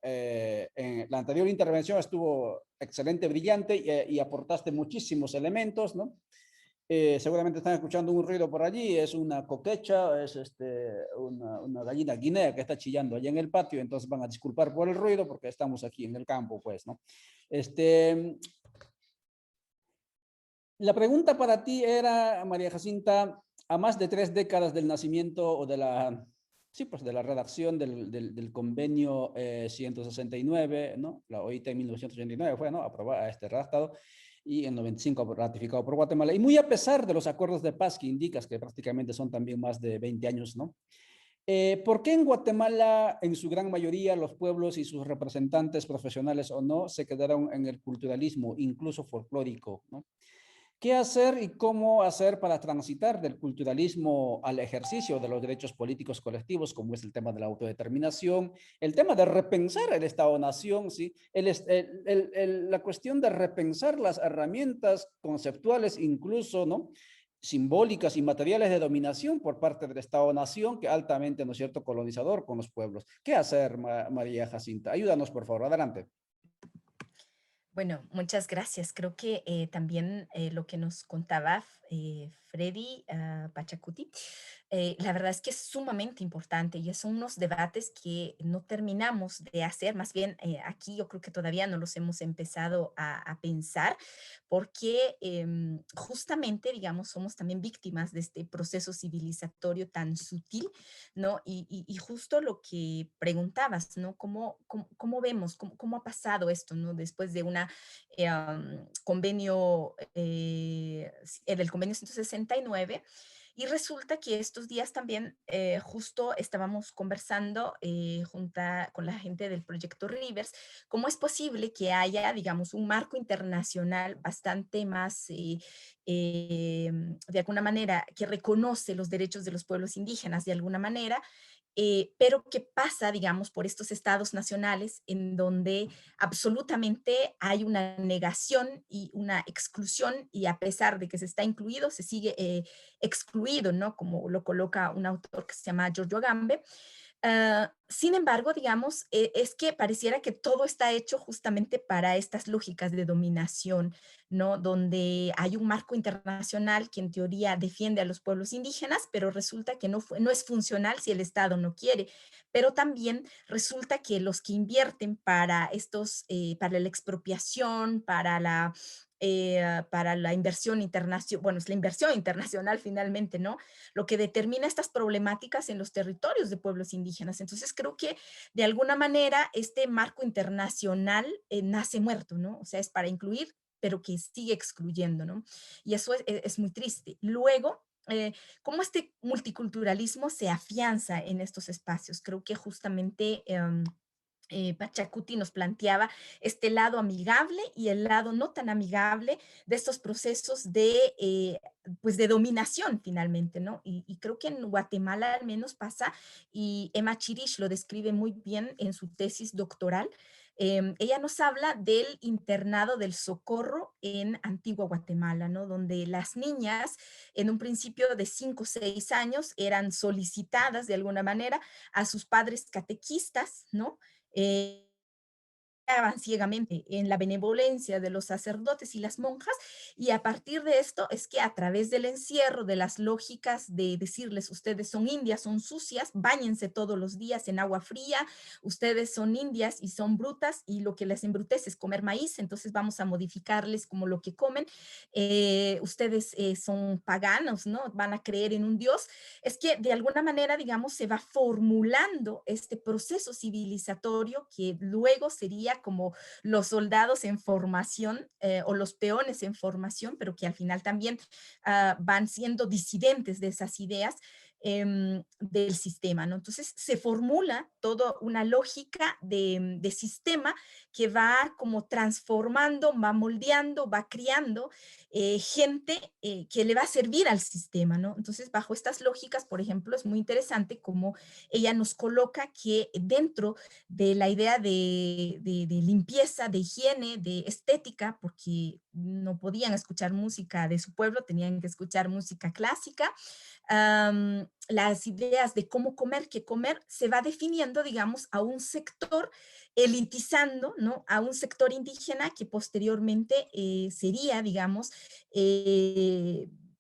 en la anterior intervención estuvo excelente, brillante, y aportaste muchísimos elementos, ¿no? Seguramente están escuchando un ruido por allí, es una coquecha, es una gallina guinea que está chillando allá en el patio, entonces van a disculpar por el ruido porque estamos aquí en el campo, pues, ¿no? La pregunta para ti era, María Jacinta, a más de 3 décadas del nacimiento o de la Sí, pues de la redacción del convenio 169, ¿no? La OIT en 1989 fue, ¿no? Aprobada, redactado, y en 95 ratificado por Guatemala. Y muy a pesar de los acuerdos de paz que indicas que prácticamente son también más de 20 años, ¿no? ¿Por qué en Guatemala, en su gran mayoría, los pueblos y sus representantes, profesionales o no, se quedaron en el culturalismo, incluso folclórico, ¿no? ¿Qué hacer y cómo hacer para transitar del culturalismo al ejercicio de los derechos políticos colectivos, como es el tema de la autodeterminación, el tema de repensar el Estado-nación, ¿sí? La cuestión de repensar las herramientas conceptuales, incluso, ¿no? Simbólicas y materiales de dominación por parte del Estado-nación, que altamente, ¿no es cierto?, colonizador con los pueblos. ¿Qué hacer, María Jacinta? Ayúdanos, por favor, adelante. Bueno, muchas gracias. Creo que también lo que nos contaba Freddy Pachacuti, la verdad es que es sumamente importante y son unos debates que no terminamos de hacer, más bien aquí yo creo que todavía no los hemos empezado a pensar, porque justamente, digamos, somos también víctimas de este proceso civilizatorio tan sutil, ¿no? Y justo lo que preguntabas, ¿no? ¿Cómo vemos, cómo ha pasado esto, ¿no? Después de una convenio, del convenio 169, y resulta que estos días también justo estábamos conversando con la gente del proyecto Rivers, cómo es posible que haya, digamos, un marco internacional bastante más, de alguna manera, que reconoce los derechos de los pueblos indígenas de alguna manera, pero que pasa, digamos, por estos estados nacionales en donde absolutamente hay una negación y una exclusión, y a pesar de que se está incluido, se sigue excluido, ¿no? Como lo coloca un autor que se llama Giorgio Agamben. Sin embargo, digamos, es que pareciera que todo está hecho justamente para estas lógicas de dominación, ¿no? Donde hay un marco internacional que en teoría defiende a los pueblos indígenas, pero resulta que no es funcional si el Estado no quiere. Pero también resulta que los que invierten para la expropiación, para la inversión internacional, bueno, es la inversión internacional finalmente, ¿no? Lo que determina estas problemáticas en los territorios de pueblos indígenas. Entonces creo que de alguna manera este marco internacional nace muerto, ¿no? O sea, es para incluir, pero que sigue excluyendo, ¿no? Y eso es muy triste. Luego, cómo este multiculturalismo se afianza en estos espacios. Creo que justamente Pachacuti nos planteaba este lado amigable y el lado no tan amigable de estos procesos pues de dominación finalmente, ¿no? Y creo que en Guatemala al menos pasa, y Emma Chirish lo describe muy bien en su tesis doctoral. Ella nos habla del internado del Socorro en Antigua Guatemala, ¿no? Donde las niñas en un principio de 5 o 6 años eran solicitadas de alguna manera a sus padres catequistas, ¿no? Eh, ciegamente en la benevolencia de los sacerdotes y las monjas, y a partir de esto es que a través del encierro, de las lógicas de decirles, ustedes son indias, son sucias, báñense todos los días en agua fría, ustedes son indias y son brutas, y lo que les embrutece es comer maíz, entonces vamos a modificarles como lo que comen, ustedes son paganos, ¿no? Van a creer en un Dios. Es que de alguna manera, digamos, se va formulando este proceso civilizatorio que luego sería como los soldados en formación o los peones en formación, pero que al final también van siendo disidentes de esas ideas del sistema, ¿no? Entonces se formula toda una lógica de sistema que va como transformando, va moldeando, va criando gente que le va a servir al sistema, ¿no? Entonces, bajo estas lógicas, por ejemplo, es muy interesante cómo ella nos coloca que dentro de la idea de limpieza, de higiene, de estética, porque no podían escuchar música de su pueblo, tenían que escuchar música clásica, las ideas de cómo comer, qué comer, se va definiendo, digamos, a un sector, elitizando, ¿no? A un sector indígena que posteriormente sería, digamos,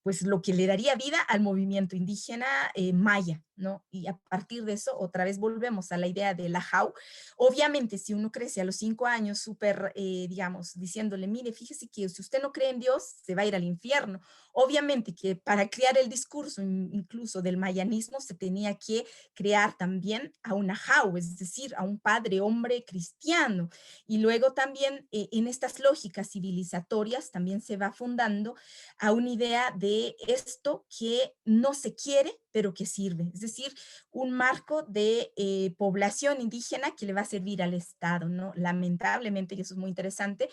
pues lo que le daría vida al movimiento indígena maya, ¿no? Y a partir de eso, otra vez volvemos a la idea de la JAU. Obviamente, si uno crece a los 5 años súper, digamos, diciéndole, mire, fíjese que si usted no cree en Dios, se va a ir al infierno. Obviamente que para crear el discurso, incluso del mayanismo, se tenía que crear también a una JAU, es decir, a un padre hombre cristiano. Y luego también en estas lógicas civilizatorias también se va fundando a una idea de esto que no se quiere, pero que sirve. Es decir, un marco de población indígena que le va a servir al Estado, ¿no? Lamentablemente, y eso es muy interesante,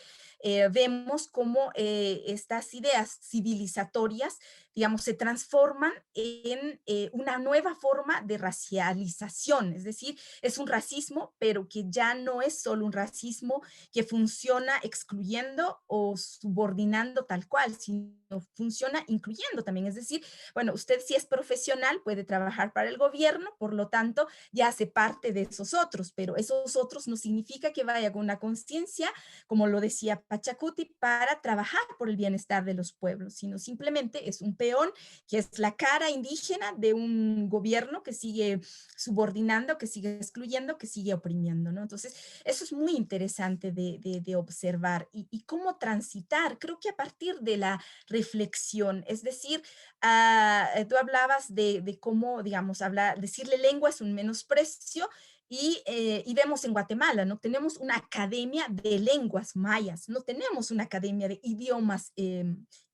vemos cómo estas ideas civilizatorias, digamos, se transforman en una nueva forma de racialización, es decir, es un racismo, pero que ya no es solo un racismo que funciona excluyendo o subordinando tal cual, sino funciona incluyendo también, es decir, bueno, usted si es profesional puede trabajar para el gobierno, por lo tanto ya hace parte de esos otros, pero esos otros no significa que vaya con una conciencia, como lo decía Pachacuti, para trabajar por el bienestar de los pueblos, sino simplemente es un peón que es la cara indígena de un gobierno que sigue subordinando, que sigue excluyendo, que sigue oprimiendo, ¿no? Entonces, eso es muy interesante de observar y cómo transitar, creo que a partir de la reflexión, es decir, tú hablabas de cómo, digamos, decirle lengua es un menosprecio y vemos en Guatemala, ¿no? Tenemos una academia de lenguas mayas, no tenemos una academia de idiomas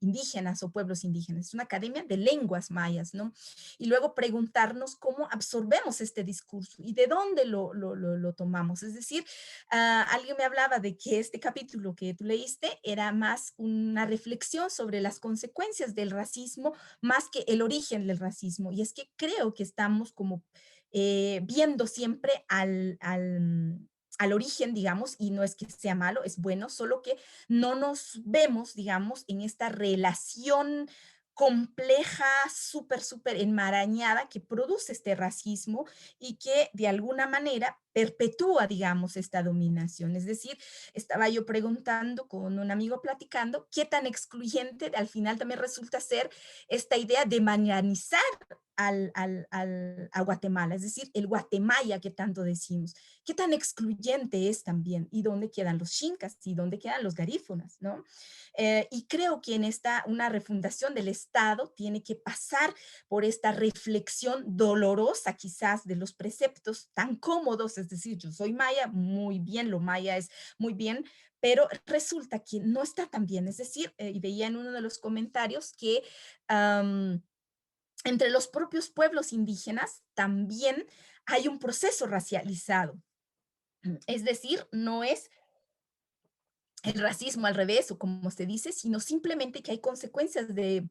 indígenas o pueblos indígenas, es una academia de lenguas mayas, ¿no? Y luego preguntarnos cómo absorbemos este discurso y de dónde lo tomamos. Es decir, alguien me hablaba de que este capítulo que tú leíste era más una reflexión sobre las consecuencias del racismo más que el origen del racismo. Y es que creo que estamos como viendo siempre al origen, digamos, y no es que sea malo, es bueno, solo que no nos vemos, digamos, en esta relación compleja, súper enmarañada que produce este racismo y que de alguna manera perpetúa, digamos, esta dominación. Es decir, estaba yo preguntando con un amigo platicando qué tan excluyente al final también resulta ser esta idea de mañanizar a Guatemala, es decir, el Guatemala que tanto decimos, qué tan excluyente es también, y dónde quedan los xincas, y dónde quedan los garífunas, ¿no? Y creo que en una refundación del Estado tiene que pasar por esta reflexión dolorosa quizás de los preceptos tan cómodos, es decir, yo soy maya, muy bien, lo maya es muy bien, pero resulta que no está tan bien, es decir, y veía en uno de los comentarios que entre los propios pueblos indígenas también hay un proceso racializado. Es decir, no es el racismo al revés o como se dice, sino simplemente que hay consecuencias de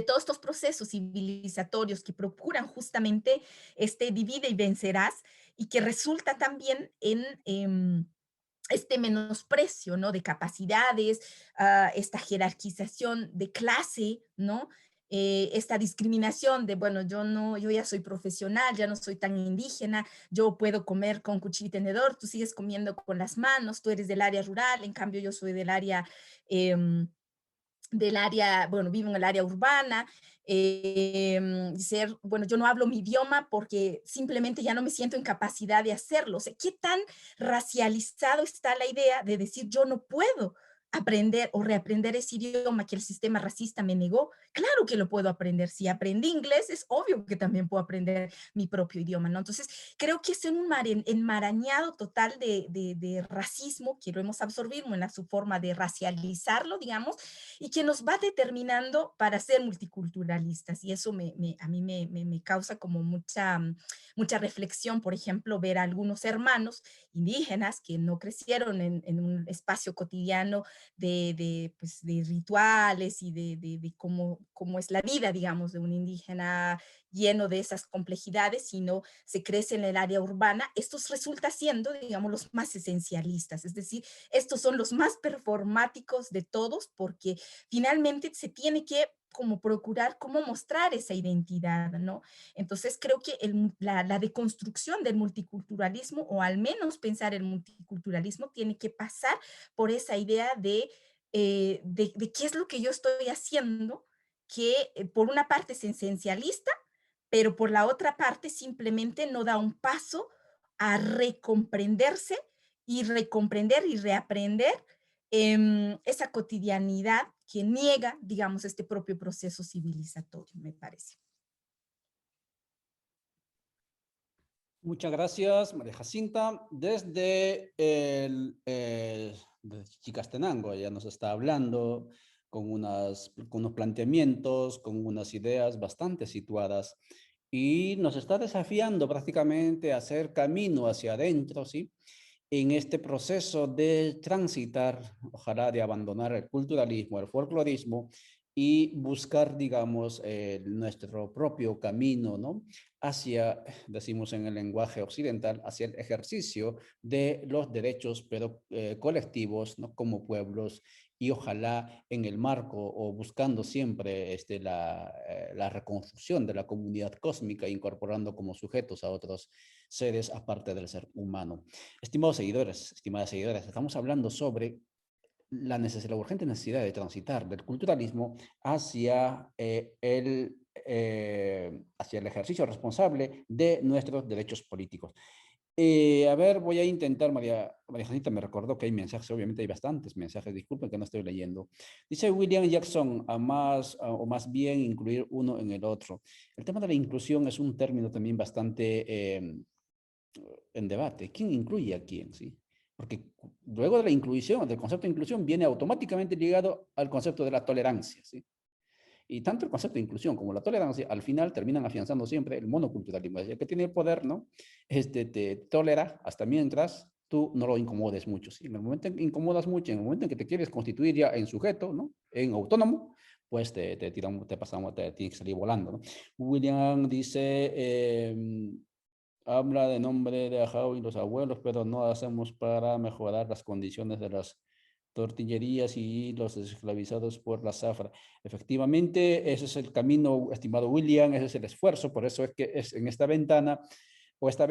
todos estos procesos civilizatorios que procuran justamente este divide y vencerás y que resulta también en este menosprecio, ¿no? De capacidades, esta jerarquización de clase, ¿no? Esta discriminación de, bueno, yo ya soy profesional, ya no soy tan indígena, yo puedo comer con cuchillo y tenedor, tú sigues comiendo con las manos, tú eres del área rural, en cambio yo soy del área, bueno, vivo en el área urbana, bueno, yo no hablo mi idioma porque simplemente ya no me siento en capacidad de hacerlo. O sea, ¿qué tan racializado está la idea de decir yo no puedo aprender o reaprender ese idioma que el sistema racista me negó? Claro que lo puedo aprender. Si aprendí inglés, es obvio que también puedo aprender mi propio idioma, ¿no? Entonces, creo que es un enmarañado total de racismo que lo hemos absorbido en su forma de racializarlo, digamos, y que nos va determinando para ser multiculturalistas. Y eso a mí me causa como mucha reflexión, por ejemplo, ver a algunos hermanos indígenas que no crecieron en un espacio cotidiano pues, de rituales y de cómo es la vida, digamos, de un indígena lleno de esas complejidades, sino se crece en el área urbana. Estos resulta siendo, digamos, los más esencialistas, es decir, estos son los más performáticos de todos porque finalmente se tiene que como procurar cómo mostrar esa identidad, ¿no? Entonces creo que la deconstrucción del multiculturalismo, o al menos pensar el multiculturalismo, tiene que pasar por esa idea de qué es lo que yo estoy haciendo, que por una parte es esencialista, pero por la otra parte simplemente no da un paso a recomprenderse y recomprender y reaprender esa cotidianidad que niega, digamos, este propio proceso civilizatorio, me parece. Muchas gracias, María Jacinta. Desde desde Chicastenango ya nos está hablando con unos planteamientos, con unas ideas bastante situadas y nos está desafiando prácticamente a hacer camino hacia adentro, ¿sí? En este proceso de transitar, ojalá de abandonar el culturalismo, el folclorismo y buscar, digamos, nuestro propio camino, ¿no? Hacia, decimos en el lenguaje occidental, hacia el ejercicio de los derechos, pero colectivos, ¿no? Como pueblos, y ojalá en el marco o buscando siempre la reconstrucción de la comunidad cósmica, incorporando como sujetos a otros seres aparte del ser humano. Estimados seguidores, estimadas seguidoras, estamos hablando sobre la urgente necesidad de transitar del culturalismo hacia hacia el ejercicio responsable de nuestros derechos políticos. A ver, voy a intentar, María Jacinta me recordó que hay mensajes, obviamente hay bastantes mensajes, disculpen que no estoy leyendo. Dice William Jackson, o más bien incluir uno en el otro. El tema de la inclusión es un término también bastante en debate. ¿Quién incluye a quién? ¿Sí? Porque luego de la inclusión, del concepto de inclusión, viene automáticamente ligado al concepto de la tolerancia. ¿Sí? Y tanto el concepto de inclusión como la tolerancia, al final terminan afianzando siempre el monoculturalismo. El que tiene el poder, ¿no? Te tolera hasta mientras tú no lo incomodes mucho. ¿Sí? En el momento en que incomodas mucho, en el momento en que te quieres constituir ya en sujeto, ¿no? En autónomo, pues te tienes que salir volando, ¿no? William dice, habla de nombre de Ajao y los abuelos, pero no hacemos para mejorar las condiciones de las tortillerías y los esclavizados por la zafra. Efectivamente, ese es el camino, estimado William, ese es el esfuerzo, por eso es que es en esta ventana, pues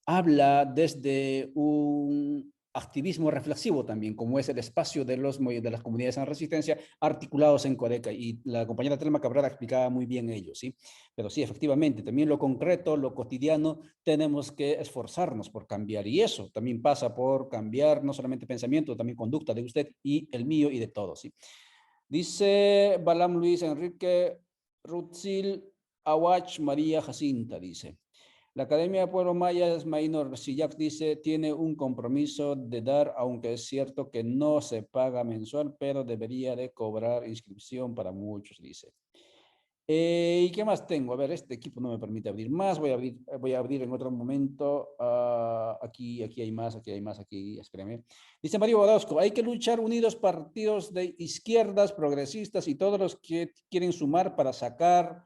habla desde un activismo reflexivo también, como es el espacio de las comunidades en resistencia articulados en Codeca, y la compañera Telma Cabrera explicaba muy bien ello, ¿sí? Pero sí, efectivamente, también lo concreto, lo cotidiano, tenemos que esforzarnos por cambiar, y eso también pasa por cambiar no solamente pensamiento, también conducta de usted y el mío y de todos, ¿sí? Dice Balam Luis Enrique Rutzil Awach María Jacinta, dice: la Academia de Pueblo Maya Maynor Sillac dice, tiene un compromiso de dar, aunque es cierto que no se paga mensual, pero debería de cobrar inscripción para muchos, dice. ¿Y qué más tengo? A ver, este equipo no me permite abrir más, voy a abrir en otro momento. Aquí hay más, espérame. Dice Mario Orozco, hay que luchar unidos partidos de izquierdas, progresistas y todos los que quieren sumar para sacar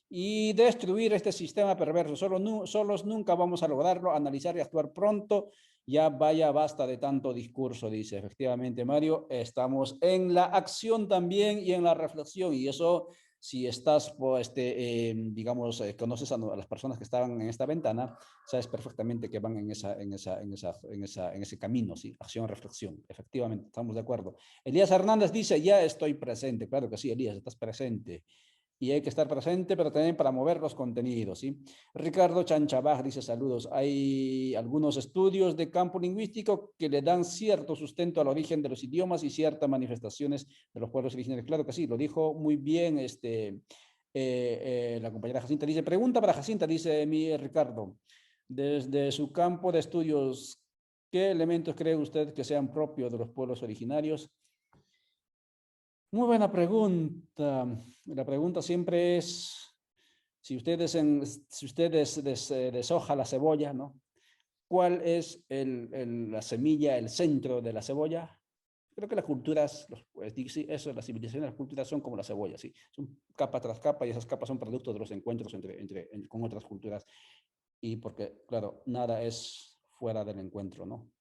y destruir este sistema perverso. Solos nunca vamos a lograrlo. Analizar y actuar pronto. Ya vaya, basta de tanto discurso, dice. Efectivamente, Mario, estamos en la acción también y en la reflexión, y eso, si estás, digamos, conoces a las personas que estaban en esta ventana, sabes perfectamente que van en ese camino, ¿sí? Acción, reflexión. Efectivamente, estamos de acuerdo. Elías Hernández dice, ya estoy presente. Claro que sí, Elías, estás presente. Y hay que estar presente, pero también para mover los contenidos, ¿sí? Ricardo Chanchabaj dice, saludos. Hay algunos estudios de campo lingüístico que le dan cierto sustento al origen de los idiomas y ciertas manifestaciones de los pueblos originarios. Claro que sí, lo dijo muy bien la compañera Jacinta. Dice, pregunta para Jacinta, dice mi Ricardo. Desde su campo de estudios, ¿qué elementos cree usted que sean propios de los pueblos originarios? Muy buena pregunta. La pregunta siempre es, si ustedes deshoja la cebolla, ¿no? ¿Cuál es la semilla, el centro de la cebolla? Creo que las culturas, sí, eso, las civilizaciones, las culturas son como la cebolla, ¿sí? Son capa tras capa, y esas capas son producto de los encuentros con otras culturas. Y porque, claro, nada es fuera del encuentro, ¿no?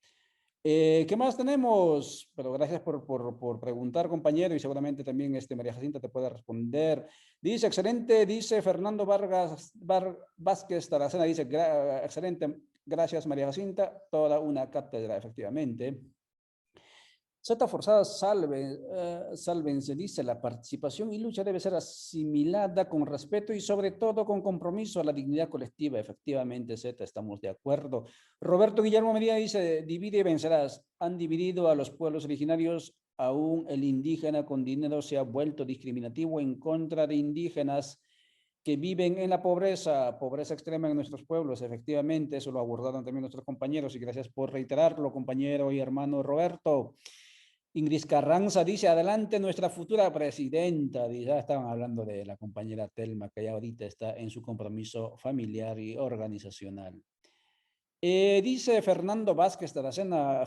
¿Qué más tenemos? Pero gracias por preguntar, compañero, y seguramente también María Jacinta te puede responder. Dice, excelente, dice Fernando Vázquez Taracena, dice, excelente, gracias María Jacinta, toda una cátedra, efectivamente. Z forzada sálvense, dice, la participación y lucha debe ser asimilada con respeto y sobre todo con compromiso a la dignidad colectiva. Efectivamente, Z, estamos de acuerdo. Roberto Guillermo Medina dice, divide y vencerás. Han dividido a los pueblos originarios, aún el indígena con dinero se ha vuelto discriminativo en contra de indígenas que viven en la pobreza extrema en nuestros pueblos. Efectivamente, eso lo abordaron también nuestros compañeros y gracias por reiterarlo, compañero y hermano Roberto. Ingrid Carranza dice, adelante nuestra futura presidenta. Ya estaban hablando de la compañera Telma, que ya ahorita está en su compromiso familiar y organizacional. Dice Fernando Vázquez Taracena,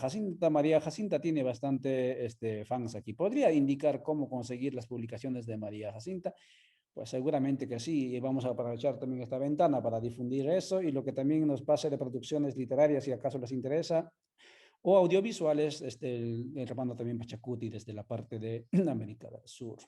María Jacinta tiene bastante fans aquí. ¿Podría indicar cómo conseguir las publicaciones de María Jacinta? Pues seguramente que sí, y vamos a aprovechar también esta ventana para difundir eso y lo que también nos pase de producciones literarias, si acaso les interesa, o audiovisuales, el hermano también Pachacuti desde la parte de América del Sur.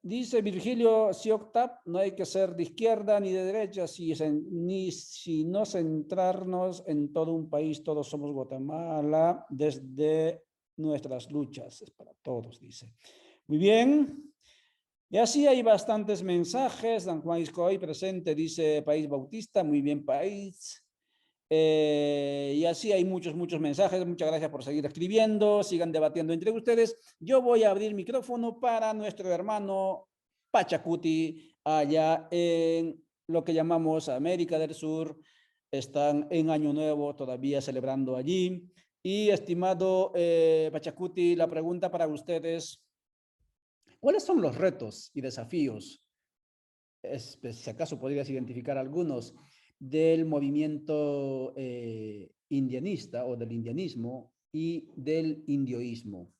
Dice Virgilio Sioctap, no hay que ser de izquierda ni de derecha, sino centrarnos en todo un país, todos somos Guatemala, desde nuestras luchas, es para todos, dice. Muy bien. Y así hay bastantes mensajes. Dan Juan Iscoy presente, dice País Bautista, muy bien país. Y así hay muchos mensajes. Muchas gracias por seguir escribiendo. Sigan debatiendo entre ustedes. Yo voy a abrir micrófono para nuestro hermano Pachacuti, allá en lo que llamamos América del Sur. Están en Año Nuevo todavía celebrando allí. Y estimado Pachacuti, la pregunta para ustedes: ¿cuáles son los retos y desafíos, si acaso podrías identificar algunos, del movimiento indianista o del indianismo y del indioísmo?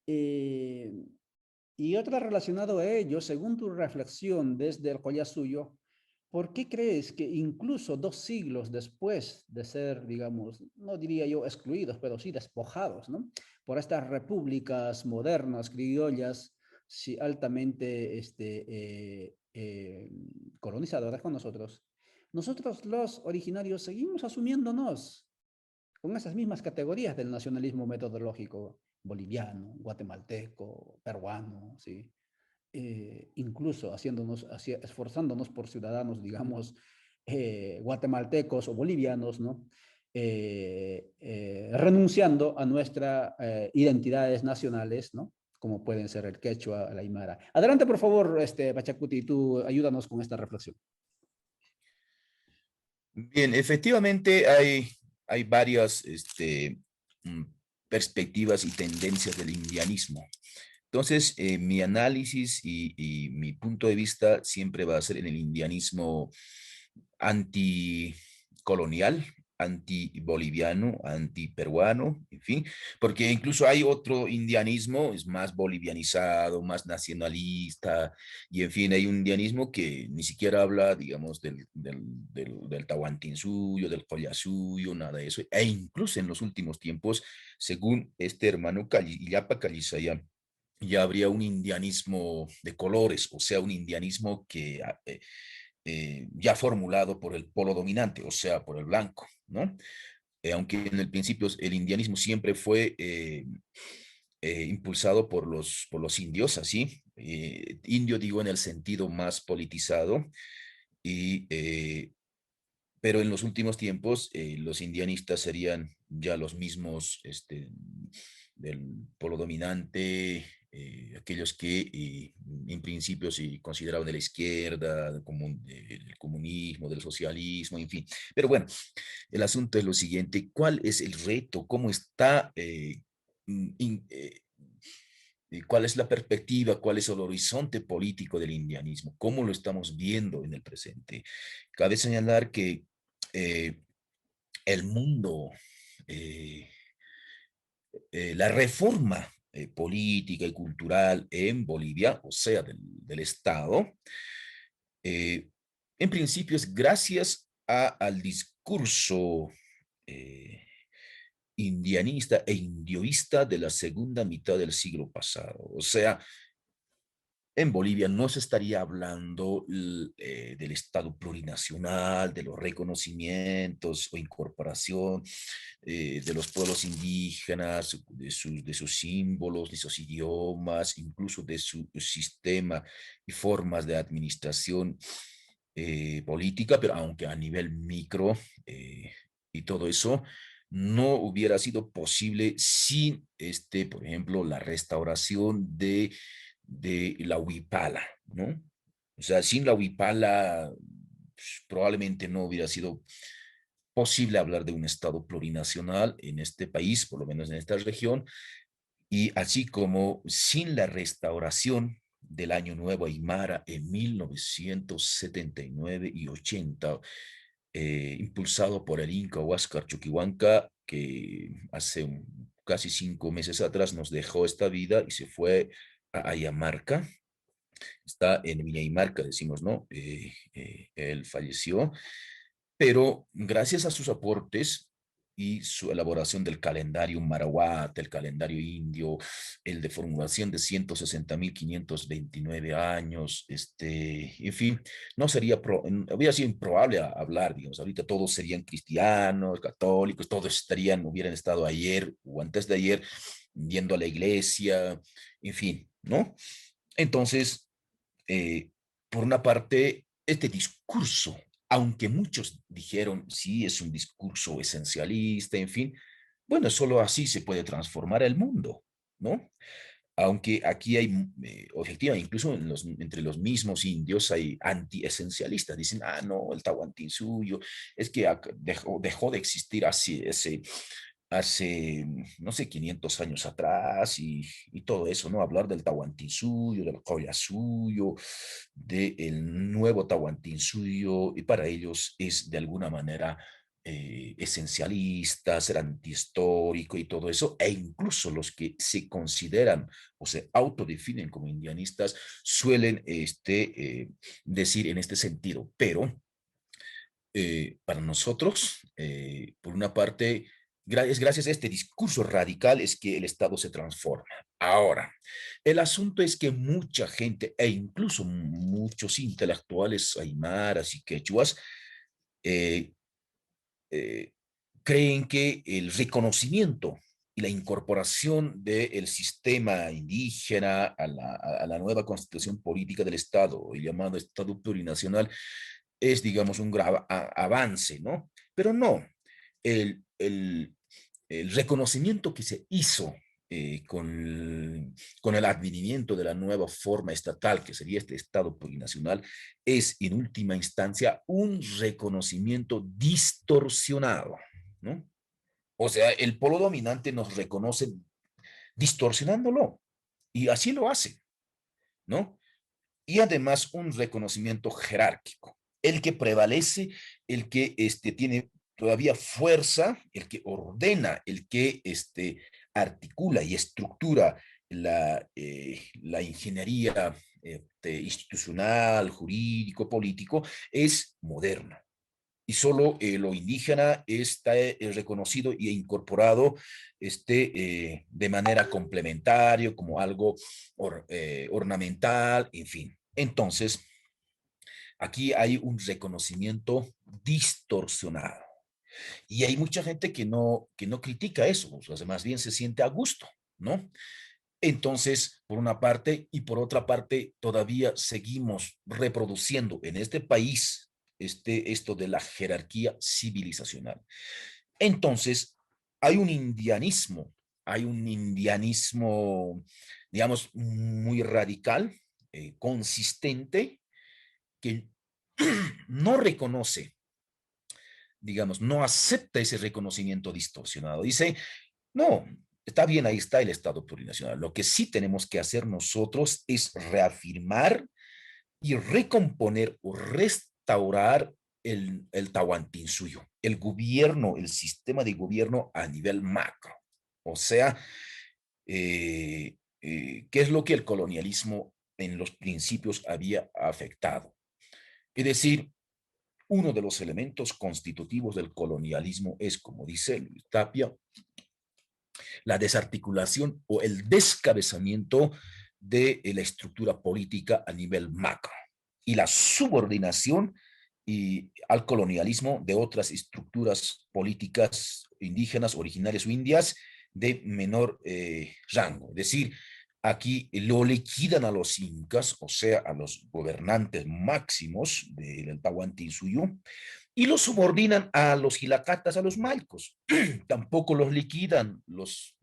Y otra relacionado a ello, según tu reflexión desde el Collasuyo, ¿por qué crees que incluso 2 siglos después de ser, digamos, no diría yo excluidos, pero sí despojados, ¿no?, por estas repúblicas modernas, criollas, sí, altamente colonizadoras con nosotros los originarios seguimos asumiéndonos con esas mismas categorías del nacionalismo metodológico boliviano, guatemalteco, peruano, ¿sí? Incluso esforzándonos por ciudadanos, digamos, guatemaltecos o bolivianos, ¿no? Renunciando a nuestras identidades nacionales, ¿no?, como pueden ser el quechua, el aymara. Adelante, por favor, Pachacuti, tú ayúdanos con esta reflexión. Bien, efectivamente hay varias mm, perspectivas y tendencias del indianismo. Entonces, mi análisis y mi punto de vista siempre va a ser en el indianismo anticolonial, antiboliviano, antiperuano, en fin, porque incluso hay otro indianismo, es más bolivianizado, más nacionalista, y en fin, hay un indianismo que ni siquiera habla, digamos, del Tahuantinsuyo, del Collasuyo, nada de eso, e incluso en los últimos tiempos, según este hermano Illapa Calizaya, ya habría un indianismo de colores, o sea, un indianismo que ya formulado por el polo dominante, o sea, por el blanco, ¿no? Aunque en el principio el indianismo siempre fue impulsado por los indios, así, indio digo en el sentido más politizado, y, pero en los últimos tiempos los indianistas serían ya los mismos del polo dominante, aquellos que en principio se consideraban de la izquierda, del comunismo, del socialismo, en fin. Pero bueno, el asunto es lo siguiente: ¿cuál es el reto? ¿Cómo está? ¿Cuál es la perspectiva? ¿Cuál es el horizonte político del indianismo? ¿Cómo lo estamos viendo en el presente? Cabe señalar que el mundo, eh, la reforma política y cultural en Bolivia, o sea, del Estado, en principio es gracias al discurso indianista e indioísta de la segunda mitad del siglo pasado. O sea, en Bolivia no se estaría hablando del Estado plurinacional, de los reconocimientos o incorporación de los pueblos indígenas, de sus símbolos, de sus idiomas, incluso de su sistema y formas de administración política, pero aunque a nivel micro y todo eso, no hubiera sido posible sin, por ejemplo, la restauración de la huipala, ¿no? O sea, sin la huipala pues, probablemente no hubiera sido posible hablar de un Estado plurinacional en este país, por lo menos en esta región, y así como sin la restauración del Año Nuevo Aymara en 1979 y 80, impulsado por el Inca Huáscar Chuquihuanca, que hace casi 5 meses atrás nos dejó esta vida y se fue a Ayamarca. Está en Viñaymarca, decimos, ¿no? Él falleció, pero gracias a sus aportes y su elaboración del calendario Marahuat, el calendario indio, el de formulación de 160.529 años, en fin, no sería, hubiera sido improbable hablar, digamos, ahorita todos serían cristianos, católicos, todos hubieran estado ayer o antes de ayer yendo a la iglesia, en fin, ¿no? Entonces, eh, por una parte, este discurso, aunque muchos dijeron, sí, es un discurso esencialista, en fin, bueno, solo así se puede transformar el mundo, ¿no? Aunque aquí hay, efectivamente, incluso entre los mismos indios hay anti-esencialistas, dicen, ah, no, el Tahuantinsuyo, es que dejó de existir así, hace, no sé, 500 años atrás y todo eso, ¿no? Hablar del Tahuantinsuyo, del Collasuyo, del nuevo Tahuantinsuyo, y para ellos es de alguna manera esencialista, ser antihistórico y todo eso, e incluso los que se consideran o se autodefinen como indianistas suelen decir en este sentido, pero para nosotros, por una parte, es gracias a este discurso radical es que el Estado se transforma. Ahora, el asunto es que mucha gente, e incluso muchos intelectuales aymaras y quechuas, eh, eh, creen que el reconocimiento y la incorporación del sistema indígena a la nueva constitución política del Estado, el llamado Estado plurinacional, es, digamos, un gran avance, ¿no? Pero no, el, el, el reconocimiento que se hizo con el advenimiento de la nueva forma estatal, que sería este Estado plurinacional, es en última instancia un reconocimiento distorsionado, ¿no? O sea, el polo dominante nos reconoce distorsionándolo y así lo hace, ¿no? Y además un reconocimiento jerárquico, el que prevalece, el que tiene todavía fuerza, el que ordena, el que articula y estructura la ingeniería institucional, jurídico, político, es moderno. Y solo lo indígena está reconocido e incorporado de manera complementaria, como algo ornamental, en fin. Entonces, aquí hay un reconocimiento distorsionado. Y hay mucha gente que no critica eso, o sea, más bien se siente a gusto, ¿no? Entonces, por una parte, y por otra parte, todavía seguimos reproduciendo en este país esto de la jerarquía civilizacional. Entonces, hay un indianismo, digamos, muy radical, consistente, que no reconoce, digamos, no acepta ese reconocimiento distorsionado. Dice, no, está bien, ahí está el Estado plurinacional. Lo que sí tenemos que hacer nosotros es reafirmar y recomponer o restaurar el Tahuantinsuyo, el gobierno, el sistema de gobierno a nivel macro. O sea, ¿qué es lo que el colonialismo en los principios había afectado? Es decir, uno de los elementos constitutivos del colonialismo es, como dice Luis Tapia, la desarticulación o el descabezamiento de la estructura política a nivel macro y la subordinación al colonialismo de otras estructuras políticas indígenas, originarias o indias de menor rango. Es decir, aquí lo liquidan a los incas, o sea, a los gobernantes máximos del Tahuantinsuyo, y los subordinan a los gilacatas, a los maicos. Tampoco los liquidan, los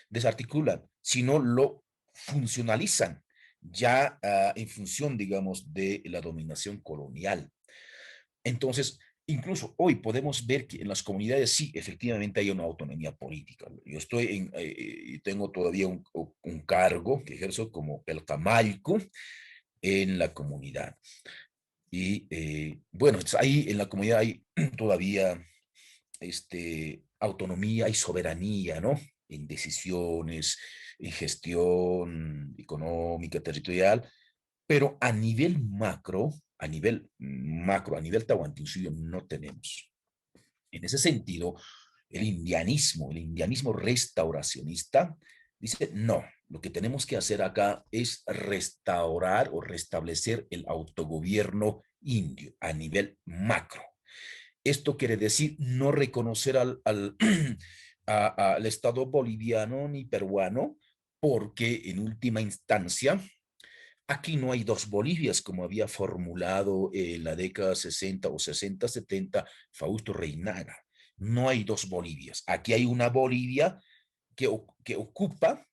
desarticulan, sino lo funcionalizan ya en función, digamos, de la dominación colonial. Entonces, incluso hoy podemos ver que en las comunidades sí, efectivamente hay una autonomía política. Yo tengo todavía un cargo que ejerzo como el camalco en la comunidad. Y bueno, ahí en la comunidad hay todavía autonomía y soberanía, ¿no? En decisiones, en gestión económica, territorial, pero a nivel Tahuantinsuyo no tenemos. En ese sentido, el indianismo restauracionista, dice, no, lo que tenemos que hacer acá es restaurar o restablecer el autogobierno indio a nivel macro. Esto quiere decir no reconocer al Estado boliviano ni peruano, porque en última instancia, aquí no hay dos Bolivias, como había formulado en la década 60 o 60-70 Fausto Reinaga. No hay dos Bolivias. Aquí hay una Bolivia que ocupa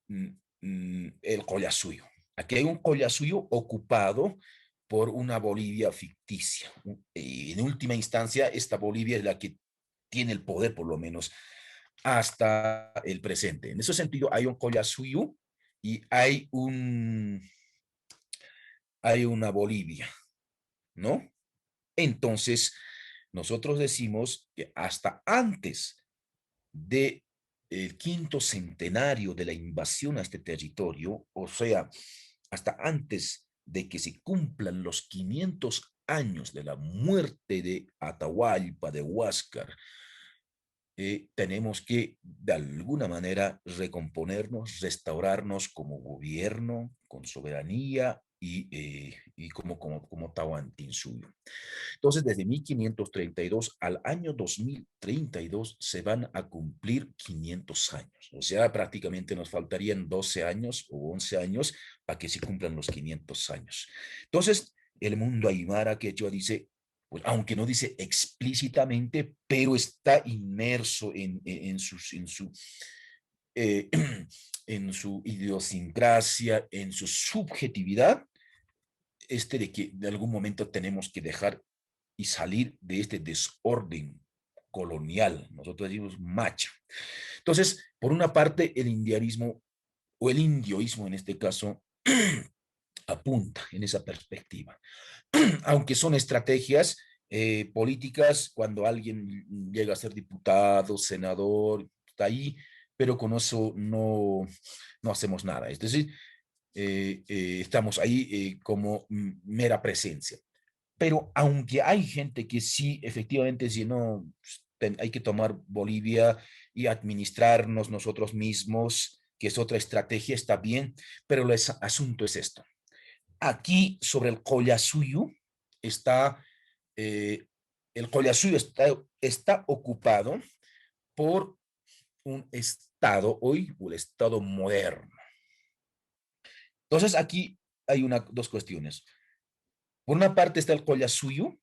el Collasuyo. Aquí hay un Collasuyo ocupado por una Bolivia ficticia. Y en última instancia, esta Bolivia es la que tiene el poder, por lo menos, hasta el presente. En ese sentido, hay un Collasuyo y hay una Bolivia, ¿no? Entonces, nosotros decimos que hasta antes de el quinto centenario de la invasión a este territorio, o sea, hasta antes de que se cumplan los 500 años de la muerte de Atahualpa, de Huáscar, tenemos que de alguna manera recomponernos, restaurarnos como gobierno, con soberanía y como Tahuantinsuyo. Entonces, desde 1532 al año 2032 se van a cumplir 500 años. O sea, prácticamente nos faltarían 12 años o 11 años para que se cumplan los 500 años. Entonces, el mundo aymara quechua dice, pues, aunque no dice explícitamente, pero está inmerso eh, en su idiosincrasia, en su subjetividad, de que de algún momento tenemos que dejar y salir de este desorden colonial. Nosotros decimos macha. Entonces, por una parte, el indianismo o el indioísmo en este caso apunta en esa perspectiva. Aunque son estrategias políticas, cuando alguien llega a ser diputado, senador, está ahí, pero con eso no hacemos nada. Es decir, estamos ahí como mera presencia. Pero aunque hay gente que sí, efectivamente, si no, hay que tomar Bolivia y administrarnos nosotros mismos, que es otra estrategia, está bien, pero el asunto es esto. Aquí sobre el Collasuyo está, el Collasuyo está ocupado por un Estado hoy, o el Estado moderno. Entonces aquí hay dos cuestiones. Por una parte está el Collasuyo,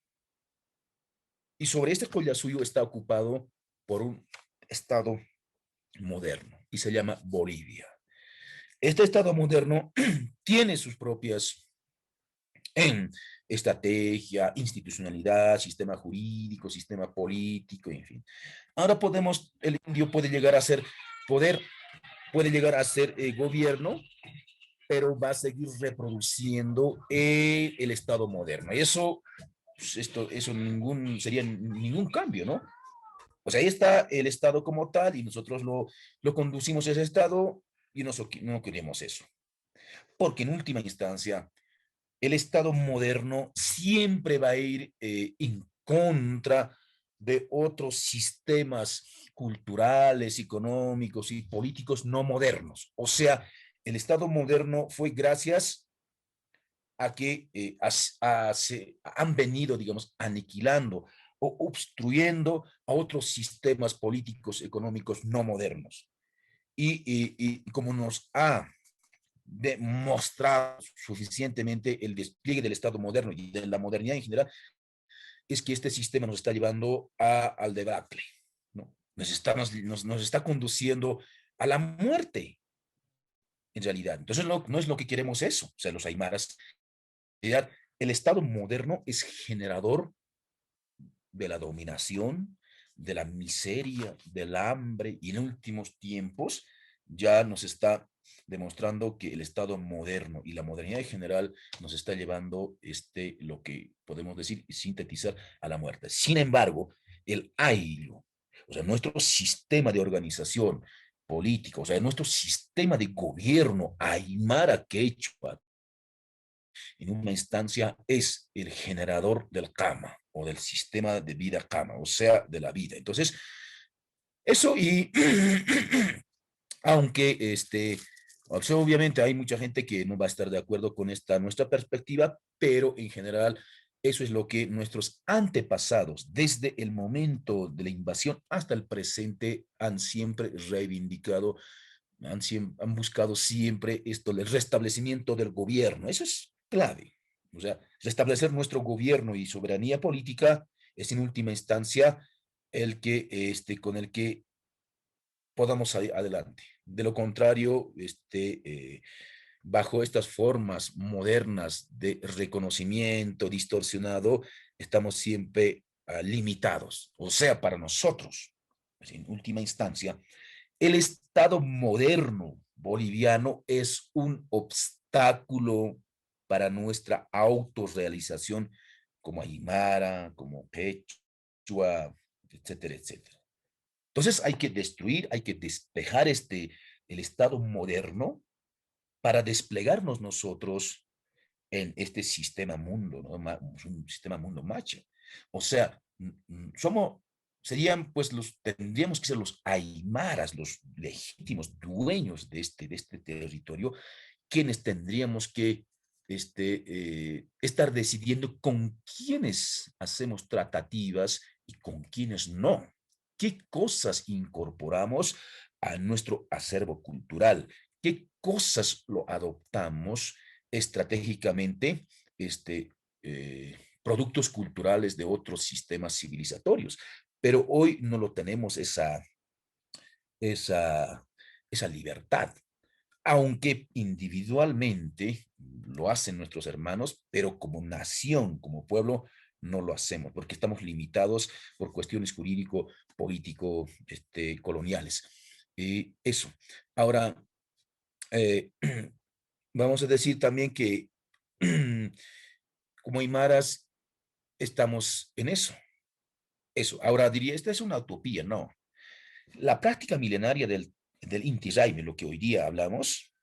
y sobre este Collasuyo está ocupado por un Estado moderno, y se llama Bolivia. Este Estado moderno tiene sus propias estrategia, institucionalidad, sistema jurídico, sistema político, en fin. Ahora el indio puede llegar a ser poder, puede llegar a ser gobierno, pero va a seguir reproduciendo el Estado moderno. Y eso, pues, eso sería ningún cambio, ¿no? O sea, ahí está el Estado como tal y nosotros lo conducimos a ese Estado y no queremos eso. Porque en última instancia, el Estado moderno siempre va a ir en contra de otros sistemas culturales, económicos y políticos no modernos. O sea, el Estado moderno fue gracias a que se han venido, digamos, aniquilando o obstruyendo a otros sistemas políticos, económicos no modernos. Y como nos ha demostrado suficientemente el despliegue del Estado moderno y de la modernidad en general, es que este sistema nos está llevando al debacle, ¿no? Nos está conduciendo a la muerte, en realidad. Entonces, no es lo que queremos eso. O sea, los aymaras, en realidad, el Estado moderno es generador de la dominación, de la miseria, del hambre, y en últimos tiempos ya nos está demostrando que el Estado moderno y la modernidad en general nos está llevando lo que podemos decir y sintetizar a la muerte. Sin embargo, el ayllu, o sea, nuestro sistema de organización política, o sea, nuestro sistema de gobierno aymara quechua, en una instancia es el generador del Kama o del sistema de vida Kama, o sea, de la vida. Entonces, eso y aunque o sea, obviamente hay mucha gente que no va a estar de acuerdo con esta nuestra perspectiva, pero en general eso es lo que nuestros antepasados, desde el momento de la invasión hasta el presente, han siempre reivindicado, han buscado siempre esto, el restablecimiento del gobierno. Eso es clave. O sea, restablecer nuestro gobierno y soberanía política es en última instancia el que, con el que podamos salir adelante. De lo contrario, bajo estas formas modernas de reconocimiento distorsionado, estamos siempre limitados. O sea, para nosotros, pues, en última instancia, el Estado moderno boliviano es un obstáculo para nuestra autorrealización como aymara, como quechua, etcétera, etcétera. Entonces hay que destruir, hay que despejar el Estado moderno para desplegarnos nosotros en este sistema mundo, ¿no? Un sistema mundo macho. O sea, tendríamos que ser los aymaras, los legítimos dueños de este territorio, quienes tendríamos que estar decidiendo con quiénes hacemos tratativas y con quiénes no. ¿Qué cosas incorporamos a nuestro acervo cultural? ¿Qué cosas lo adoptamos estratégicamente, productos culturales de otros sistemas civilizatorios? Pero hoy no lo tenemos esa, esa libertad, aunque individualmente lo hacen nuestros hermanos, pero como nación, como pueblo, no lo hacemos, porque estamos limitados por cuestiones jurídico, político, coloniales. Y eso. Ahora, eh, vamos a decir también que como aymaras estamos en eso. Eso. Ahora diría, esta es una utopía, no. La práctica milenaria del Inti Raymi, lo que hoy día hablamos,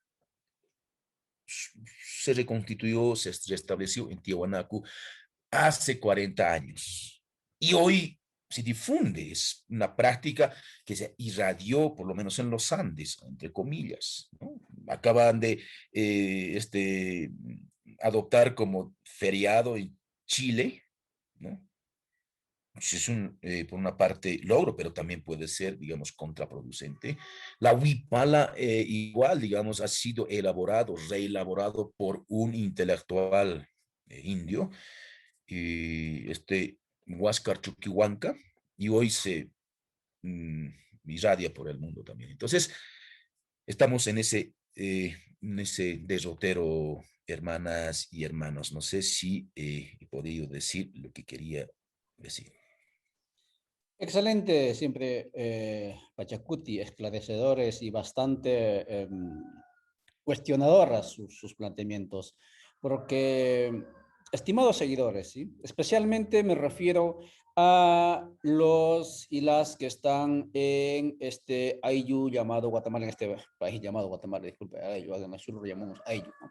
se reconstituyó, se restableció en Tiahuanaco hace 40 años. Y hoy se difunde, es una práctica que se irradió, por lo menos en los Andes, entre comillas, ¿no? Acaban de adoptar como feriado en Chile, ¿no? Es por una parte logro, pero también puede ser, digamos, contraproducente. La huipala igual, digamos, ha sido reelaborado por un intelectual indio, Huáscar Chuquihuanca, y hoy se mm, irradia por el mundo también. Entonces, estamos en ese derrotero, hermanas y hermanos. No sé si he podido decir lo que quería decir. Excelente, siempre Pachacuti, esclarecedores y bastante cuestionadoras sus planteamientos, porque, estimados seguidores, ¿sí? Especialmente me refiero a los y las que están en este ayllu llamado Guatemala, en este país llamado Guatemala, disculpe, ayllu, nosotros lo llamamos ayllu, ¿no?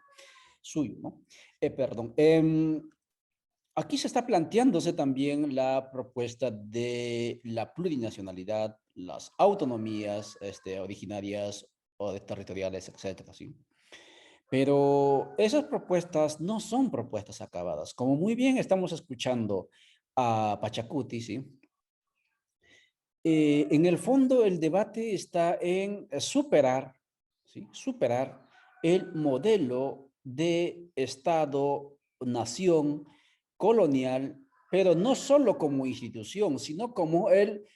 Suyo, ¿no? Perdón. Aquí se está planteándose también la propuesta de la plurinacionalidad, las autonomías originarias o territoriales, etcétera, ¿sí? Pero esas propuestas no son propuestas acabadas. Como muy bien estamos escuchando a Pachacuti, ¿sí? En el fondo el debate está en superar, ¿sí? Superar el modelo de Estado, nación colonial, pero no solo como institución, sino como el,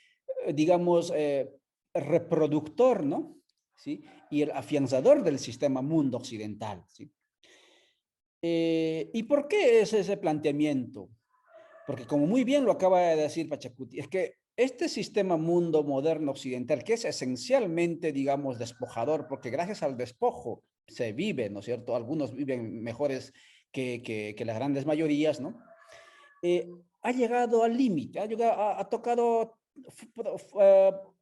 digamos, reproductor, ¿no? ¿Sí? Y el afianzador del sistema mundo occidental, ¿sí? ¿Y por qué es ese planteamiento? Porque como muy bien lo acaba de decir Pachacuti, es que este sistema mundo moderno occidental, que es esencialmente, digamos, despojador, porque gracias al despojo se vive, ¿no es cierto? Algunos viven mejores que las grandes mayorías, ¿no? Ha llegado al límite, ha tocado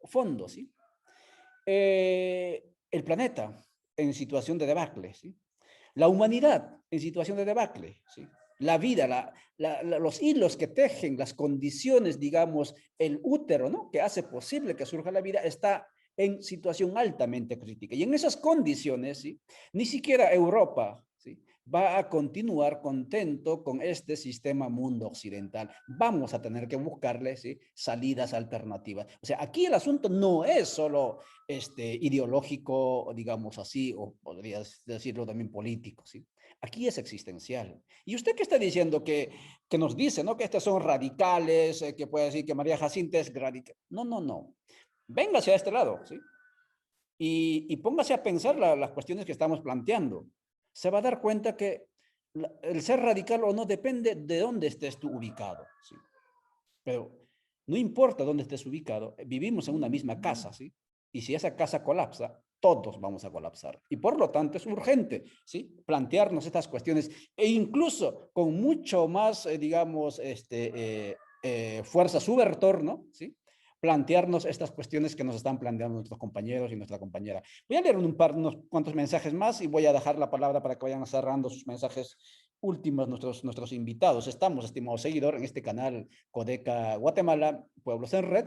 fondo, ¿sí? El planeta en situación de debacle, ¿sí? La humanidad en situación de debacle, ¿sí? La vida, los hilos que tejen, las condiciones, digamos, el útero, ¿no? Que hace posible que surja la vida, está en situación altamente crítica. Y en esas condiciones, ¿sí? Ni siquiera Europa, ¿sí? Va a continuar contento con este sistema mundo occidental. Vamos a tener que buscarle, ¿sí? Salidas alternativas. O sea, aquí el asunto no es solo ideológico, digamos así, o podrías decirlo también político, ¿sí? Aquí es existencial. ¿Y usted qué está diciendo? Que nos dice, ¿no? Que estos son radicales, que puede decir que María Jacinta es radical. No, no, no. Véngase a este lado, ¿sí? Y póngase a pensar las cuestiones que estamos planteando. Se va a dar cuenta que el ser radical o no depende de dónde estés tú ubicado, ¿sí? Pero no importa dónde estés ubicado, vivimos en una misma casa, ¿sí? Y si esa casa colapsa, todos vamos a colapsar. Y por lo tanto es urgente, ¿sí? Plantearnos estas cuestiones e incluso con mucho más, digamos, fuerza subvertor, ¿no? ¿Sí? Plantearnos estas cuestiones que nos están planteando nuestros compañeros y nuestra compañera. Voy a leer unos cuantos mensajes más y voy a dejar la palabra para que vayan cerrando sus mensajes últimos nuestros invitados. Estamos, estimado seguidor, en este canal Codeca Guatemala, Pueblos en Red,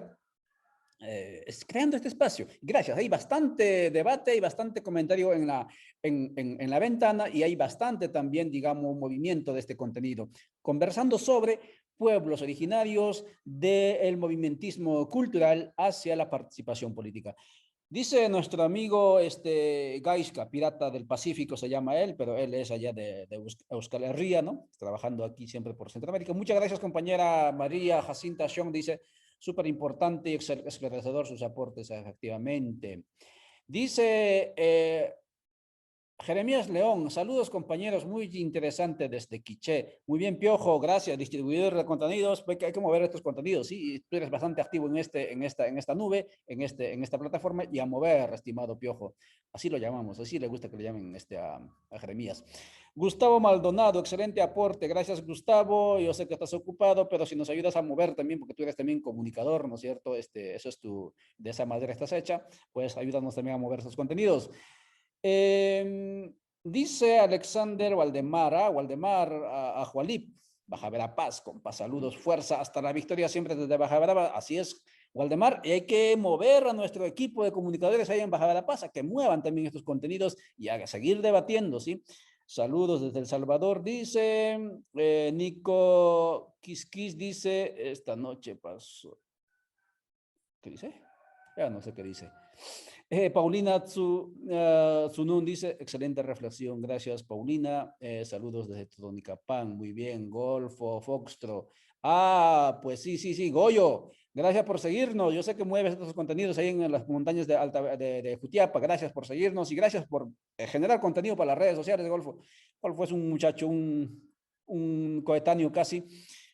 creando este espacio. Gracias, hay bastante debate, hay bastante comentario en la ventana y hay bastante también, digamos, movimiento de este contenido, conversando sobre pueblos originarios del movimentismo cultural hacia la participación política. Dice nuestro amigo Gaisca, pirata del Pacífico se llama él, pero él es allá de Euskal Herria, ¿no? Trabajando aquí siempre por Centroamérica. Muchas gracias, compañera María Jacinta Xiong, dice, súper importante y esclarecedor sus aportes, efectivamente. Dice Jeremías León, saludos compañeros, muy interesante desde Quiché. Muy bien, Piojo, gracias, distribuidor de contenidos. Hay que mover estos contenidos, sí, tú eres bastante activo en esta nube, en esta plataforma, y a mover, estimado Piojo. Así lo llamamos, así le gusta que le llamen a Jeremías. Gustavo Maldonado, excelente aporte, gracias Gustavo, yo sé que estás ocupado, pero si nos ayudas a mover también, porque tú eres también comunicador, ¿no es cierto? Eso es de esa manera estás hecha, pues ayúdanos también a mover esos contenidos. Dice Alexander Waldemar a Jualip, Baja Verapaz, compa, saludos, fuerza, hasta la victoria siempre desde Baja Verapaz, así es, Waldemar, y hay que mover a nuestro equipo de comunicadores ahí en Baja Verapaz, a que muevan también estos contenidos y a seguir debatiendo, ¿sí? Saludos desde El Salvador, dice Nico Quisquis, dice, esta noche pasó, ¿qué dice? Ya no sé qué dice. Paulina Zunun dice, excelente reflexión, gracias Paulina, saludos desde Totonicapán, muy bien, Golfo, Foxtro, pues sí, Goyo, gracias por seguirnos, yo sé que mueves estos contenidos ahí en las montañas de Jutiapa, gracias por seguirnos y gracias por generar contenido para las redes sociales de Golfo. Golfo es un muchacho, un coetáneo casi,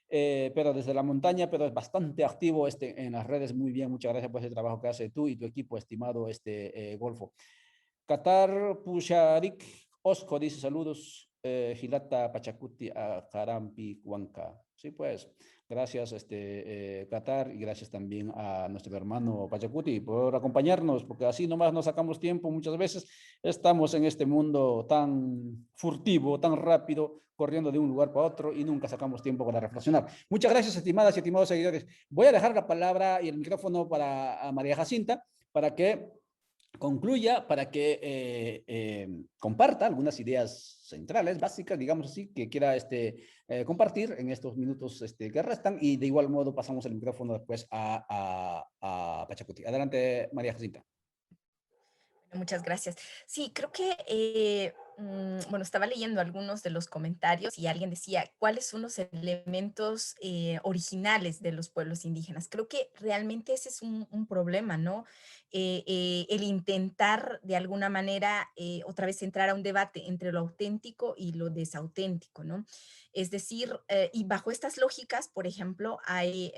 pero desde la montaña, pero es bastante activo en las redes. Muy bien, muchas gracias por ese trabajo que hace tú y tu equipo, estimado Golfo. Qatar Pusharik Osco dice saludos, Gilata Pachacuti a Carampi Huanca. Sí, pues, gracias Qatar y gracias también a nuestro hermano Pachacuti por acompañarnos, porque así nomás nos sacamos tiempo muchas veces. Estamos en este mundo tan furtivo, tan rápido, corriendo de un lugar para otro y nunca sacamos tiempo para reflexionar. Muchas gracias, estimadas y estimados seguidores. Voy a dejar la palabra y el micrófono para María Jacinta para que concluya para que comparta algunas ideas centrales, básicas, digamos así, que quiera compartir en estos minutos que restan, y de igual modo pasamos el micrófono después a Pachacuti. Adelante, María Jacinta. Muchas gracias. Sí, creo que, bueno, estaba leyendo algunos de los comentarios y alguien decía, ¿cuáles son los elementos originales de los pueblos indígenas? Creo que realmente ese es un problema, ¿no? El intentar de alguna manera otra vez entrar a un debate entre lo auténtico y lo desauténtico, ¿no? Es decir, y bajo estas lógicas, por ejemplo, hay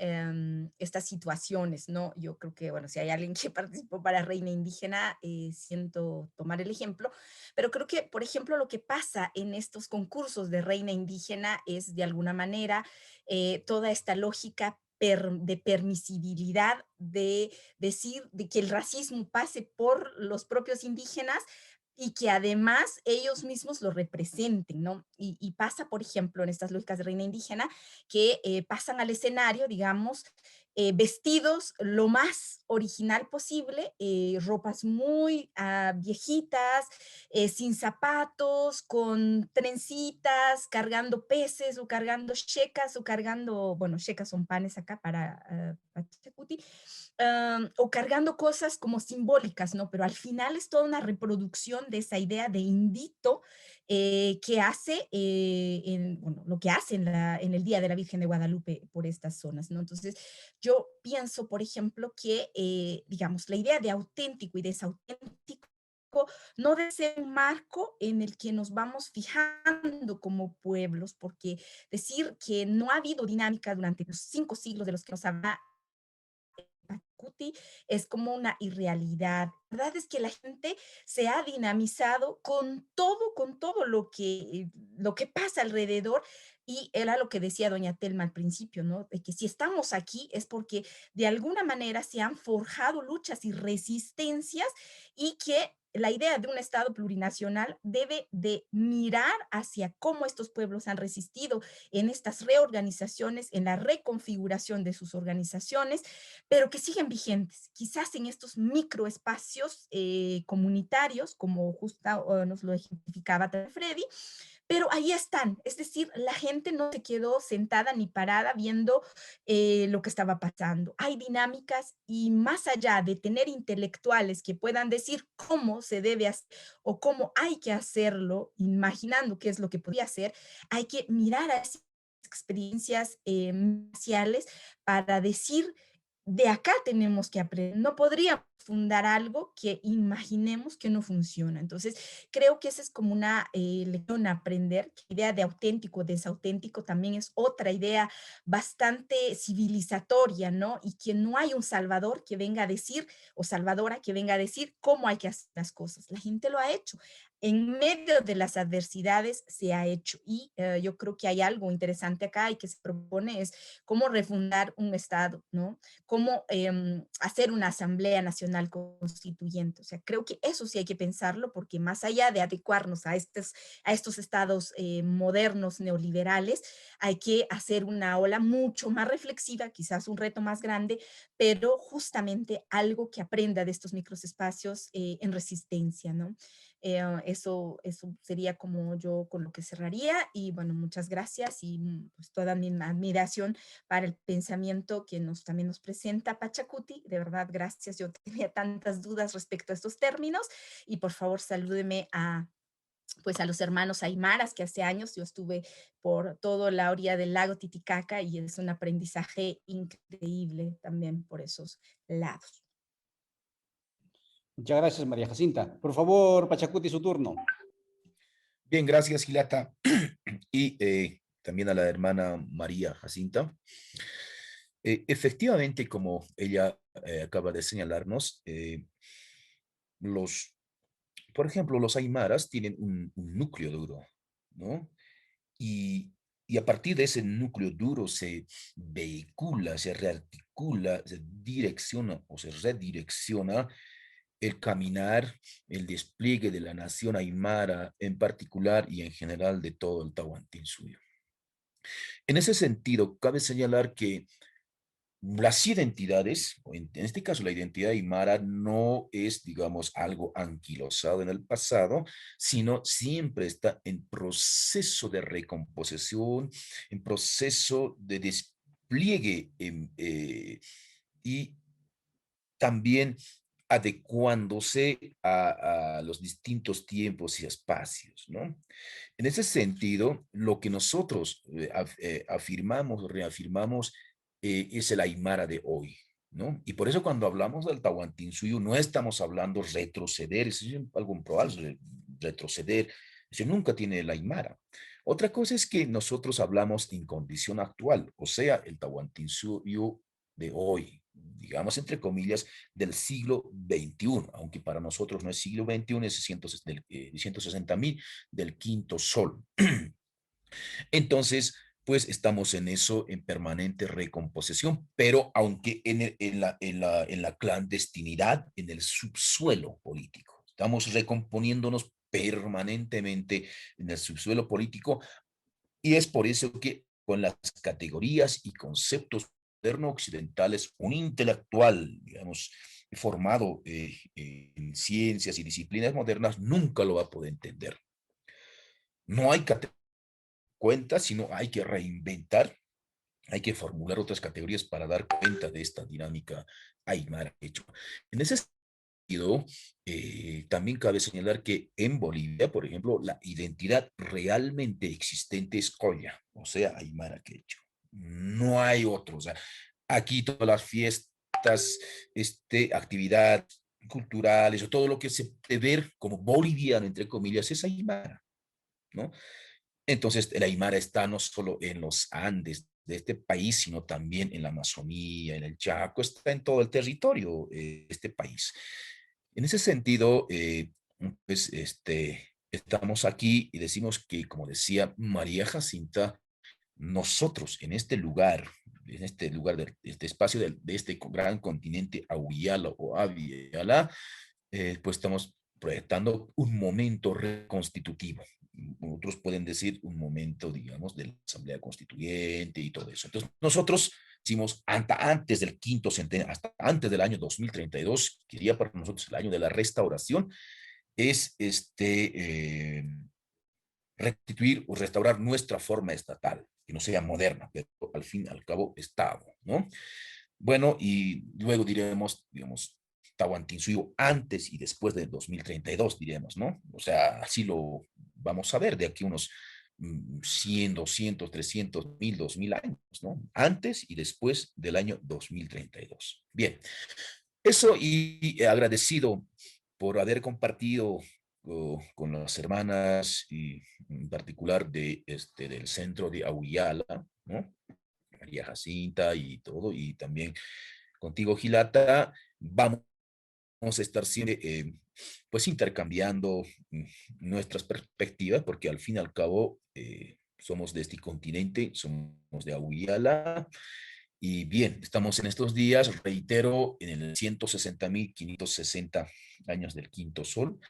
estas situaciones, ¿no? Yo creo que, bueno, si hay alguien que participó para Reina Indígena, siento tomar el ejemplo, pero creo que, por ejemplo, lo que pasa en estos concursos de Reina Indígena es, de alguna manera, toda esta lógica de permisibilidad, de decir de que el racismo pase por los propios indígenas y que además ellos mismos lo representen, ¿no? Y pasa, por ejemplo, en estas lógicas de reina indígena, que pasan al escenario, digamos, vestidos lo más original posible, ropas muy viejitas, sin zapatos, con trencitas, cargando peces o cargando checas o cargando, bueno, checas son panes acá para Pachacuti, o cargando cosas como simbólicas, ¿no? Pero al final es toda una reproducción de esa idea de indito que hace, bueno, lo que hace en el Día de la Virgen de Guadalupe por estas zonas, ¿no? Entonces, yo pienso, por ejemplo, que, digamos, la idea de auténtico y desauténtico no debe ser un marco en el que nos vamos fijando como pueblos, porque decir que no ha habido dinámica durante los 5 siglos de los que nos habla Pachacuti es como una irrealidad. La verdad es que la gente se ha dinamizado con todo lo que pasa alrededor, y era lo que decía doña Telma al principio, ¿no? De que si estamos aquí es porque de alguna manera se han forjado luchas y resistencias, y que la idea de un Estado plurinacional debe de mirar hacia cómo estos pueblos han resistido en estas reorganizaciones, en la reconfiguración de sus organizaciones, pero que siguen vigentes, quizás en estos microespacios comunitarios, como justo nos lo ejemplificaba Freddy, pero ahí están, es decir, la gente no se quedó sentada ni parada viendo lo que estaba pasando. Hay dinámicas, y más allá de tener intelectuales que puedan decir cómo se debe hacer o cómo hay que hacerlo, imaginando qué es lo que podría hacer, hay que mirar a esas experiencias sociales para decir, de acá tenemos que aprender. No podríamos fundar algo que imaginemos que no funciona. Entonces, creo que esa es como una lección a aprender. La idea de auténtico, desauténtico también es otra idea bastante civilizatoria, ¿no? Y que no hay un salvador que venga a decir, o salvadora que venga a decir cómo hay que hacer las cosas. La gente lo ha hecho. En medio de las adversidades se ha hecho. Y yo creo que hay algo interesante acá y que se propone es cómo refundar un Estado, ¿no? Cómo hacer una Asamblea Nacional Constituyente. O sea, creo que eso sí hay que pensarlo, porque más allá de adecuarnos a estos estados modernos neoliberales, hay que hacer una ola mucho más reflexiva, quizás un reto más grande, pero justamente algo que aprenda de estos microespacios en resistencia, ¿no? Eso sería como yo con lo que cerraría, y bueno, muchas gracias, y pues toda mi admiración para el pensamiento que también nos presenta Pachacuti. De verdad, gracias. Yo tenía tantas dudas respecto a estos términos, y por favor salúdeme pues a los hermanos aymaras, que hace años yo estuve por toda la orilla del lago Titicaca, y es un aprendizaje increíble también por esos lados. Muchas gracias, María Jacinta. Por favor, Pachacuti, su turno. Bien, gracias, Gilata. Y también a la hermana María Jacinta. Efectivamente, como ella acaba de señalarnos, por ejemplo, los aymaras tienen un núcleo duro, ¿no? Y a partir de ese núcleo duro se vehicula, se rearticula, se direcciona o se redirecciona el caminar, el despliegue de la nación aymara en particular y en general de todo el Tahuantinsuyo. En ese sentido, cabe señalar que las identidades, en este caso la identidad aymara no es, digamos, algo anquilosado en el pasado, sino siempre está en proceso de recomposición, en proceso de despliegue y también adecuándose a los distintos tiempos y espacios, ¿no? En ese sentido, lo que nosotros afirmamos, reafirmamos, es el Aymara de hoy, ¿no? Y por eso cuando hablamos del Tahuantinsuyo no estamos hablando retroceder, eso es algo improbable, retroceder, eso nunca tiene el Aymara. Otra cosa es que nosotros hablamos en condición actual, o sea, el Tahuantinsuyo de hoy, digamos entre comillas, del siglo XXI, aunque para nosotros no es siglo XXI, es 160.000 del quinto sol. Entonces, pues estamos en eso, en permanente recomposición, pero aunque en la clandestinidad, en el subsuelo político. Estamos recomponiéndonos permanentemente en el subsuelo político y es por eso que con las categorías y conceptos moderno occidentales, un intelectual, digamos, formado en ciencias y disciplinas modernas, nunca lo va a poder entender. No hay cuenta, sino hay que reinventar, hay que formular otras categorías para dar cuenta de esta dinámica aymara hecho. En ese sentido, también cabe señalar que en Bolivia, por ejemplo, la identidad realmente existente es Colla, o sea, aymara quechua. No hay otro. O sea, aquí todas las fiestas, actividades culturales o todo lo que se puede ver como boliviano, entre comillas, es aymara, ¿no? Entonces, el aymara está no solo en los Andes de este país, sino también en la Amazonía, en el Chaco, está en todo el territorio de este país. En ese sentido, pues, estamos aquí y decimos que, como decía María Jacinta, nosotros en este lugar de este espacio de este gran continente Auyala o Aviala, pues estamos proyectando un momento reconstitutivo. Otros pueden decir un momento, digamos, de la Asamblea Constituyente y todo eso. Entonces, nosotros decimos, antes del quinto centenario, hasta antes del año 2032, que sería para nosotros el año de la restauración, es restituir o restaurar nuestra forma estatal, que no sea moderna, pero al fin y al cabo Estado, ¿no? Bueno, y luego diremos, digamos, Tahuantinsuyo antes y después de 2032, diremos, ¿no? O sea, así lo vamos a ver de aquí unos 100, 200, 300, 1000, 2000 años, ¿no? Antes y después del año 2032. Bien, eso y agradecido por haber compartido con las hermanas y en particular del centro de Auyala, ¿no? María Jacinta y todo, y también contigo, Gilata, vamos a estar siempre, pues, intercambiando nuestras perspectivas, porque al fin y al cabo somos de este continente, somos de Auyala, y bien, estamos en estos días, reitero, en el 160.560 años del quinto sol.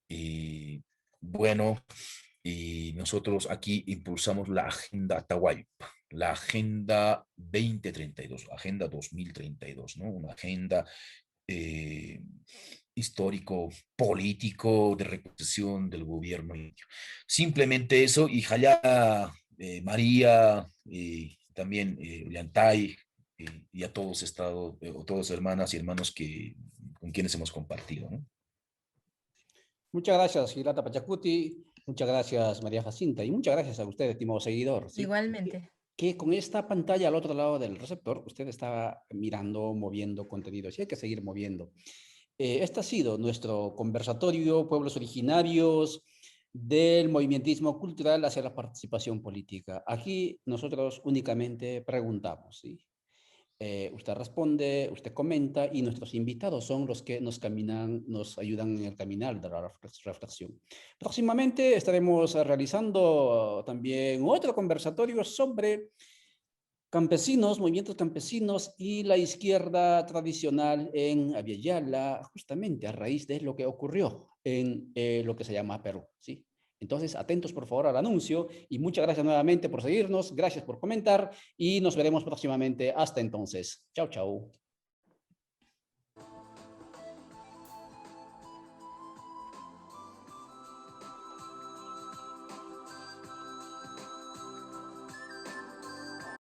Y bueno, y nosotros aquí impulsamos la Agenda Atahualpa, la Agenda 2032, Agenda 2032, ¿no? Una agenda eh, histórico, político, de reconstrucción del gobierno indio. Simplemente eso, y Jaya, María, también Llantay, y a todos todas hermanas y hermanos con quienes hemos compartido, ¿no? Muchas gracias, Gilata Pachacuti. Muchas gracias, María Jacinta. Y muchas gracias a usted, estimado seguidor. ¿Sí? Igualmente. Que con esta pantalla al otro lado del receptor, usted está mirando, moviendo contenidos y hay que seguir moviendo. Este ha sido nuestro conversatorio, pueblos originarios del movimentismo cultural hacia la participación política. Aquí nosotros únicamente preguntamos, ¿sí? Usted responde, usted comenta y nuestros invitados son los que nos ayudan en el caminar de la reflexión. Próximamente estaremos realizando también otro conversatorio sobre campesinos, movimientos campesinos y la izquierda tradicional en Aviala, justamente a raíz de lo que ocurrió en lo que se llama Perú, ¿sí? Entonces, atentos por favor al anuncio y muchas gracias nuevamente por seguirnos, gracias por comentar y nos veremos próximamente. Hasta entonces. Chao, chao.